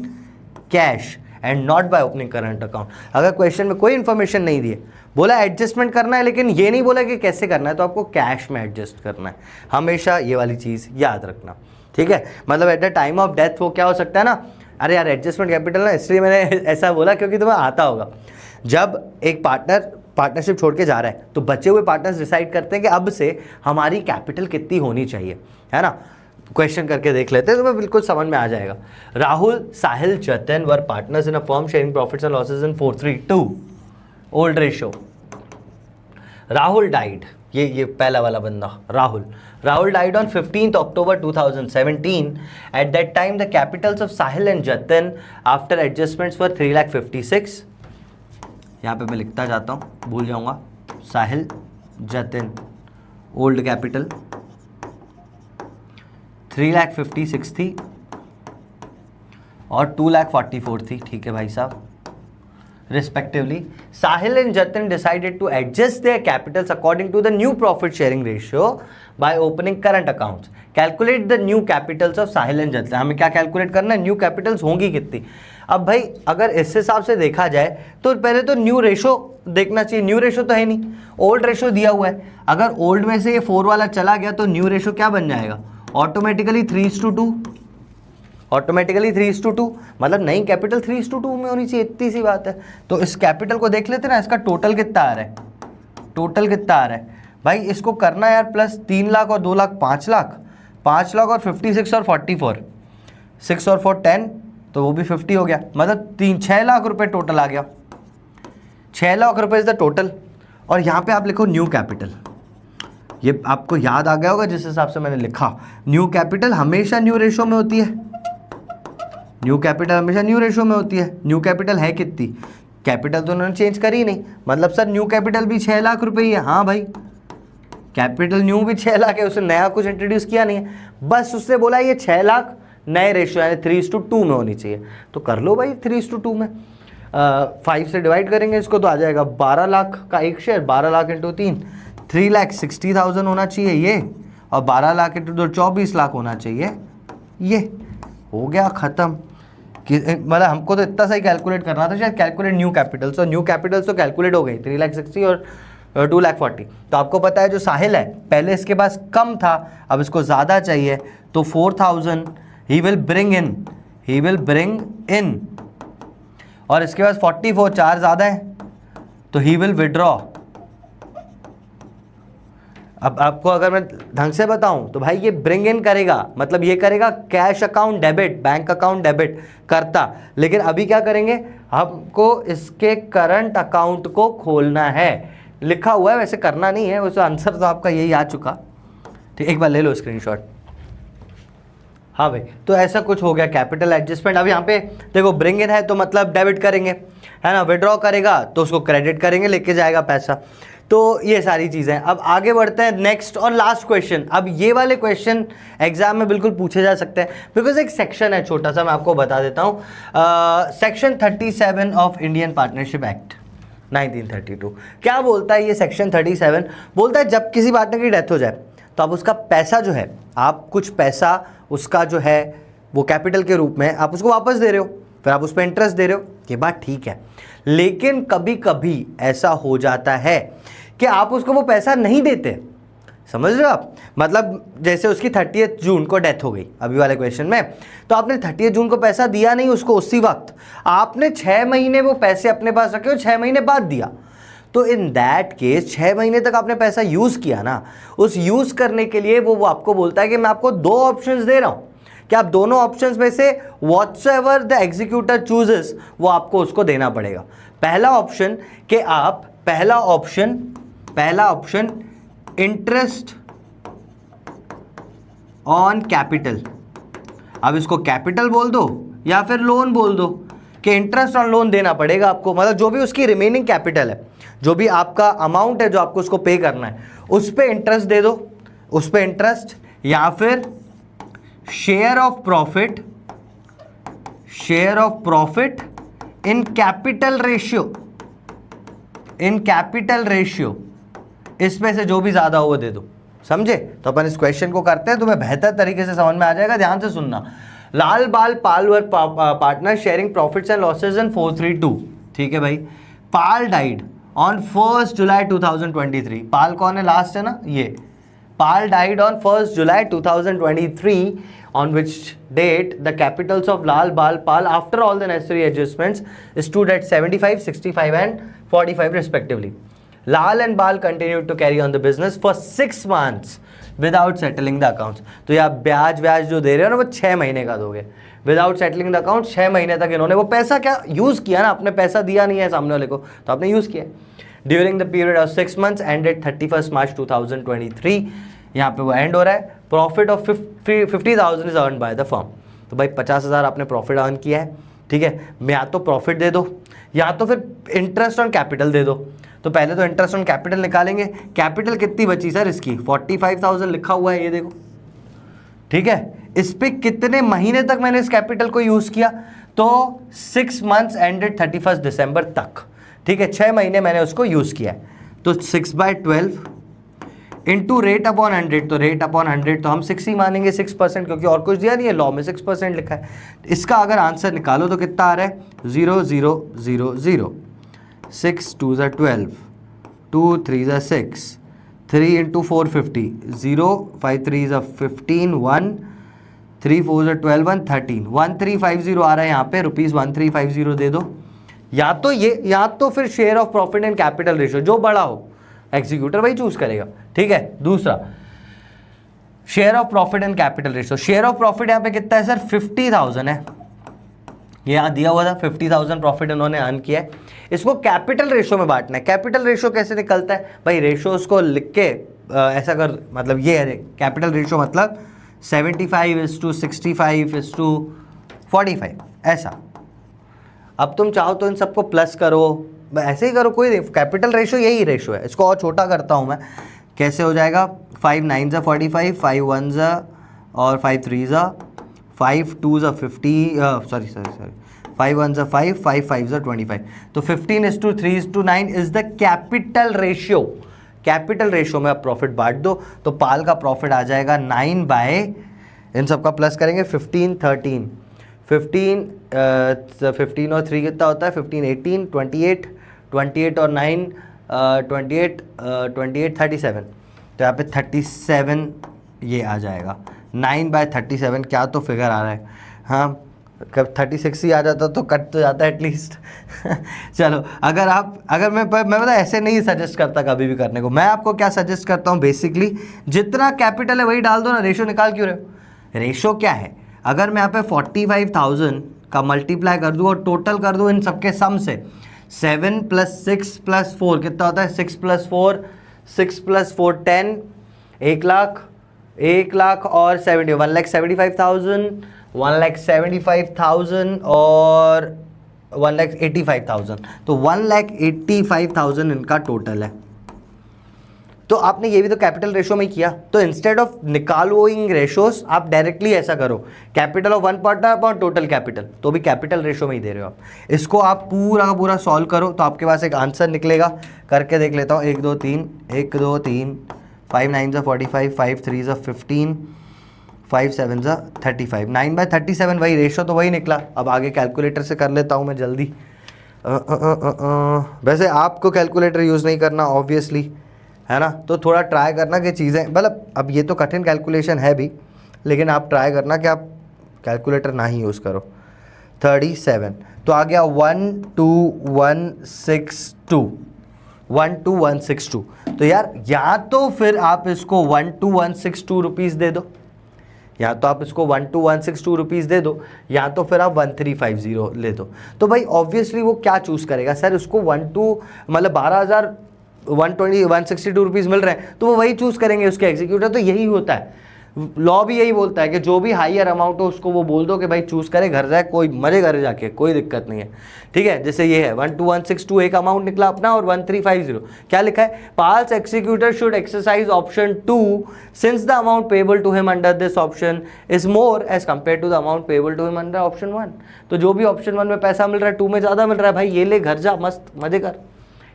cash and not by opening current account. अगर क्वेश्चन में कोई इन्फॉर्मेशन नहीं दी है, बोला एडजस्टमेंट करना है, लेकिन ये नहीं बोला कि कैसे करना है, तो आपको कैश में एडजस्ट करना है। हमेशा ये वाली चीज़ याद रखना, ठीक है। मतलब at the time of death वो क्या हो सकता है ना, अरे यार एडजस्टमेंट कैपिटल ना, इसलिए मैंने ऐसा बोला क्योंकि तुम्हें आता होगा। जब एक पार्टनरशिप छोड़ के जा रहा है, तो बचे हुए पार्टनर्स डिसाइड करते हैं कि अब से हमारी कैपिटल कितनी होनी चाहिए, है ना। क्वेश्चन करके देख लेते हैं, तो मैं बिल्कुल समझ में आ जाएगा। राहुल, साहिल, जतन वर partners in a firm sharing profits and losses in 4:3:2 old ratio. Rahul died, ये पहला वाला बंदा Rahul died on 15th October 2017. At that time the capitals of Sahil and Jatin after adjustments were 3,56,000. यहाँ पे मैं लिखता जाता हूँ, भूल जाऊँगा. साहिल जतिन ओल्ड कैपिटल 3,56,000 थी और 2,44,000 थी. ठीक है भाई साहब. Respectively, Sahil and Jatin decided to adjust their capitals according to the new profit sharing ratio by opening current accounts. Calculate the new capitals of Sahil and Jatin. हमें क्या कैलकुलेट करना है? न्यू कैपिटल्स होंगी कितनी. अब भाई अगर इस हिसाब से देखा जाए तो पहले तो न्यू रेशो देखना चाहिए. न्यू रेशो तो है नहीं, ओल्ड रेशो दिया हुआ है. अगर ओल्ड में से ये 4 वाला चला गया तो न्यू रेशो क्या बन जाएगा? ऑटोमेटिकली 3:2. ऑटोमेटिकली 3:2, मतलब नई कैपिटल 3:2 में होनी चाहिए. इतनी सी बात है. तो इस कैपिटल को देख लेते ना, इसका टोटल कितना आ रहा है. टोटल कितना आ रहा है भाई? इसको करना यार प्लस 3 लाख और 2 लाख 5 लाख, 5 लाख और 56 और 44, 6 और 4 10, तो वो भी 50 हो गया. मतलब 6 लाख रुपए टोटल आ गया. 6 लाख रुपए इज द टोटल. और यहाँ पे आप लिखो न्यू कैपिटल. ये आपको याद आ गया होगा जिस हिसाब से मैंने लिखा. न्यू कैपिटल हमेशा न्यू रेशो में होती है. न्यू कैपिटल हमेशा न्यू रेशो में होती है. न्यू कैपिटल है कितनी? कैपिटल तो उन्होंने चेंज करी नहीं. मतलब सर न्यू कैपिटल भी 6 लाख रुपए ही है. हाँ भाई, कैपिटल न्यू भी 6 लाख है. उसने नया कुछ इंट्रोड्यूस किया नहीं है. बस उसने बोला ये 6 लाख नए रेशियो यानी 3:2 में होनी चाहिए. तो कर लो भाई 3:2 में. 5 से डिवाइड करेंगे इसको तो आ जाएगा 12 लाख का एक शेयर. 12 लाख इंटू 3 3,60,000 होना चाहिए ये. और 12 लाख इंटू 2 24 लाख होना चाहिए ये. हो गया ख़त्म. मतलब हमको तो इतना सही कैलकुलेट करना था शायद. कैलकुलेट न्यू कैपिटल्स, तो न्यू कैपिटल्स तो कैलकुलेट हो गई 3,60,000 और 2,40,000. तो आपको पता है जो साहिल है पहले इसके पास कम था, अब इसको ज़्यादा चाहिए. तो 4,000 ही विल ब्रिंग इन. और इसके पास 44, 4 ज़्यादा है तो ही विल विड्रॉ. अब आपको अगर मैं ढंग से बताऊं तो भाई ये ब्रिंग इन करेगा, मतलब ये करेगा cash account debit, bank account debit करता. लेकिन अभी क्या करेंगे, हमको इसके करंट अकाउंट को खोलना है. लिखा हुआ है, वैसे करना नहीं है. वैसे आंसर तो आपका यही आ चुका. ठीक, एक बार ले लो स्क्रीनशॉट. हाँ भाई, तो ऐसा कुछ हो गया कैपिटल एडजस्टमेंट. अब यहाँ पे देखो ब्रिंग इन है तो मतलब डेबिट करेंगे, है ना. विड्रॉ करेगा तो उसको क्रेडिट करेंगे, लेके जाएगा पैसा. तो ये सारी चीज़ें. अब आगे बढ़ते हैं नेक्स्ट और लास्ट क्वेश्चन. अब ये वाले क्वेश्चन एग्जाम में बिल्कुल पूछे जा सकते हैं बिकॉज एक सेक्शन है छोटा सा, मैं आपको बता देता हूँ. Section 37 of Indian partnership act 1932 क्या बोलता है? ये सेक्शन 37 बोलता है जब किसी पार्टनर की डेथ हो जाए तो आप उसका पैसा जो है, आप कुछ पैसा उसका जो है वो कैपिटल के रूप में आप उसको वापस दे रहे हो, फिर आप उस पर इंटरेस्ट दे रहे हो. ये बात ठीक है. लेकिन कभी कभी ऐसा हो जाता है कि आप उसको वो पैसा नहीं देते. समझ रहे हो आप? मतलब जैसे उसकी 30 जून को डेथ हो गई अभी वाले क्वेश्चन में, तो आपने 30 जून को पैसा दिया नहीं उसको उसी वक्त, आपने 6 महीने वो पैसे अपने पास रखे और 6 महीने बाद दिया. तो इन दैट केस 6 महीने तक आपने पैसा यूज़ किया ना, उस यूज़ करने के लिए वो आपको बोलता है कि मैं आपको 2 ऑप्शंस दे रहा हूँ कि आप दोनों ऑप्शंस में से व्हाटसएवर द एग्जीक्यूटर चूजेस वो आपको उसको देना पड़ेगा. पहला ऑप्शन कि आप पहला ऑप्शन इंटरेस्ट ऑन कैपिटल. अब इसको कैपिटल बोल दो या फिर लोन बोल दो कि इंटरेस्ट ऑन लोन देना पड़ेगा आपको. मतलब जो भी उसकी रिमेनिंग कैपिटल है, जो भी आपका अमाउंट है जो आपको उसको पे करना है, उस पे इंटरेस्ट दे दो, उस पे इंटरेस्ट. या फिर share of profit in capital ratio, इसमें से जो भी ज्यादा हो वो दे दो. समझे? तो अपन इस क्वेश्चन को करते हैं, तुम्हें बेहतर तरीके से समझ में आ जाएगा. ध्यान से सुनना. Lal Bal Pal were partners sharing profits and losses in 432. ठीक है भाई. पाल डाइड ऑन 1 जुलाई 2023. पाल कौन है? लास्ट है ना ये. पाल died on 1 July 2023, on which date the capitals of Lal Bal Pal after all the necessary adjustments stood at 75, 65 and 45 respectively. Lal and Bal continued to carry on the business for 6 months without settling the accounts. तो ये आप ब्याज जो दे रहे हो ना वो 6 महीने का दोगे विदाउट सेटलिंग द अकाउंट. 6 महीने तक इन्होंने वो पैसा क्या यूज़ किया ना, अपने पैसा दिया नहीं है सामने वाले को तो आपने यूज़ किया. During the period of 6 months ended 31 March 2023, यहाँ पे वो एंड हो रहा है। Profit of 50,000 is earn by the firm. तो भाई 50,000 आपने प्रॉफिट अर्न किया है, ठीक है। मैं या तो प्रॉफिट दे दो या तो फिर इंटरेस्ट ऑन कैपिटल दे दो। तो पहले तो इंटरेस्ट ऑन कैपिटल निकालेंगे। कैपिटल कितनी बची सर इसकी? 45,000 लिखा हुआ है, ये देखो, ठीक है। इस पे कितने महीने तक मैंने इस कैपिटल को यूज किया? तो 6 months एंडेड 31 December तक, ठीक है। 6 महीने मैंने उसको यूज किया है। तो 6/12 इंटू रेट अपॉन 100, तो रेट अपॉन 100 तो हम 6 ही मानेंगे, 6%, क्योंकि और कुछ दिया नहीं है, लॉ में 6% लिखा है। इसका अगर आंसर निकालो तो कितना आ रहा है? 0 0 0 0, 6 2 12, 2 3 6, 3 इंटू 450, 0 5 3 15, 1 3 4 12 1 13, 1350 आ रहा है यहाँ पे, ₹1350 दे दो। या तो ये, या तो फिर share of profit and capital ratio, जो बड़ा हो एग्जीक्यूटर वही चूज करेगा, ठीक है। दूसरा share of profit and capital ratio. Share of profit यहाँ पे कितना है सर? 50,000 है, ये यहाँ दिया हुआ था, 50,000 प्रॉफिट इन्होंने अर्न किया है। इसको कैपिटल रेशियो में बांटना है। कैपिटल रेशियो कैसे निकलता है भाई? रेशियो उसको लिख के ऐसा कर, मतलब ये है कैपिटल रेशियो, मतलब 75:65:45, ऐसा। अब तुम चाहो तो इन सबको प्लस करो, ऐसे ही करो, कोई नहीं। कैपिटल रेशियो यही रेशियो है। इसको और छोटा करता हूँ मैं, कैसे हो जाएगा? 5 9 45, 5 1 और 5 3 5 2 50, सॉरी 5 1 5, 5 5 25। तो 15:3:9 is the capital ratio. Capital ratio में आप प्रॉफिट बांट दो, तो पाल का प्रॉफिट आ जाएगा 9 बाय, इन सबका प्लस करेंगे, 15 13, 15 और 3 कितना होता है? 15 18, 28, 28 और 9 28, 37। तो यहाँ पे 37 ये आ जाएगा, 9/37। क्या तो फिगर आ रहा है, हाँ। कब 36 ही आ जाता तो कट तो जाता है एटलीस्ट। चलो, अगर मैं पता ऐसे नहीं सजेस्ट करता कभी भी करने को। मैं आपको क्या सजेस्ट करता हूँ, बेसिकली जितना कैपिटल है वही डाल दो ना। रेशो निकाल क्यों रहे हो? रेशो क्या है? अगर मैं यहाँ पे 45,000 का मल्टीप्लाई कर दूँ और टोटल कर दूँ इन सबके सम से, 7 + 6 + 4 कितना होता है? 6 + 4 10, 1,00,000 और 70, 1,75,000, 1,75,000 और 1,85,000। तो 1,85,000 इनका टोटल है। तो आपने ये भी तो कैपिटल रेशो में ही किया। तो इंस्टेड ऑफ निकालोइंग रेशोस, आप डायरेक्टली ऐसा करो, capital of one partner upon total capital, तो भी कैपिटल रेशो में ही दे रहे हो आप। इसको आप पूरा का पूरा सॉल्व करो तो आपके पास एक आंसर निकलेगा। करके देख लेता हूँ, 1 2 3, 1 2 3, 5 9 45, 5 3 15, 5 7 35, 9/37 वही रेशो तो वही निकला। अब आगे कैलकुलेटर से कर लेता हूँ मैं जल्दी। वैसे आपको कैलकुलेटर यूज़ नहीं करना ऑब्वियसली, है ना। तो थोड़ा ट्राई करना कि चीज़ें, मतलब अब ये तो कठिन कैलकुलेशन है भी, लेकिन आप ट्राई करना कि आप कैलकुलेटर ना ही यूज़ करो। 37 तो आ गया 12162, 12162। तो यार या तो फिर आप इसको 12162 रुपीज़ दे दो, या तो आप इसको 12162 रुपीज़ दे दो, या तो फिर आप 1350 ले दो। तो भाई ऑब्वियसली वो क्या चूज़ करेगा सर? उसको 162 रुपीज़ मिल रहे हैं तो वो वही चूज़ करेंगे उसके एग्जीक्यूटर। तो यही होता है, लॉ भी यही बोलता है कि जो भी हाईयर अमाउंट हो उसको वो बोल दो कि भाई चूज़ करे, घर जाए, कोई मजे करे जाके, कोई दिक्कत नहीं है, ठीक है। जैसे ये है 12162 एक अमाउंट निकला अपना, और 1350 क्या लिखा है? Pal's executor should exercise option 2 since the amount payable to him under this option is more as compare to the amount payable to him under option 1। तो जो भी ऑप्शन 1 में पैसा मिल रहा है 2 में ज़्यादा मिल रहा है, भाई ये ले, घर जा, मस्त मजे कर,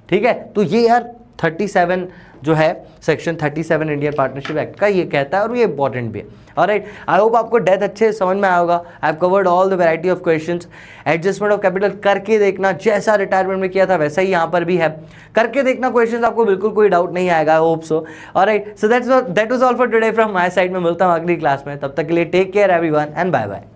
ठीक है। तो ये यार 37 जो है, सेक्शन 37 इंडियन पार्टनरशिप एक्ट का ये कहता है, और ये इंपॉर्टेंट भी है। ऑलराइट, आई होप आपको डेथ अच्छे समझ में आया होगा। I have covered all the variety of questions. Adjustment of capital करके देखना, जैसा रिटायरमेंट में किया था वैसा ही यहाँ पर भी है, करके देखना क्वेश्चंस, आपको बिल्कुल कोई डाउट नहीं आएगा। I hope so. Alright, so that was all for today from my side. मैं मिलता हूँ अगली क्लास में, तब तक के लिए take care everyone and bye bye.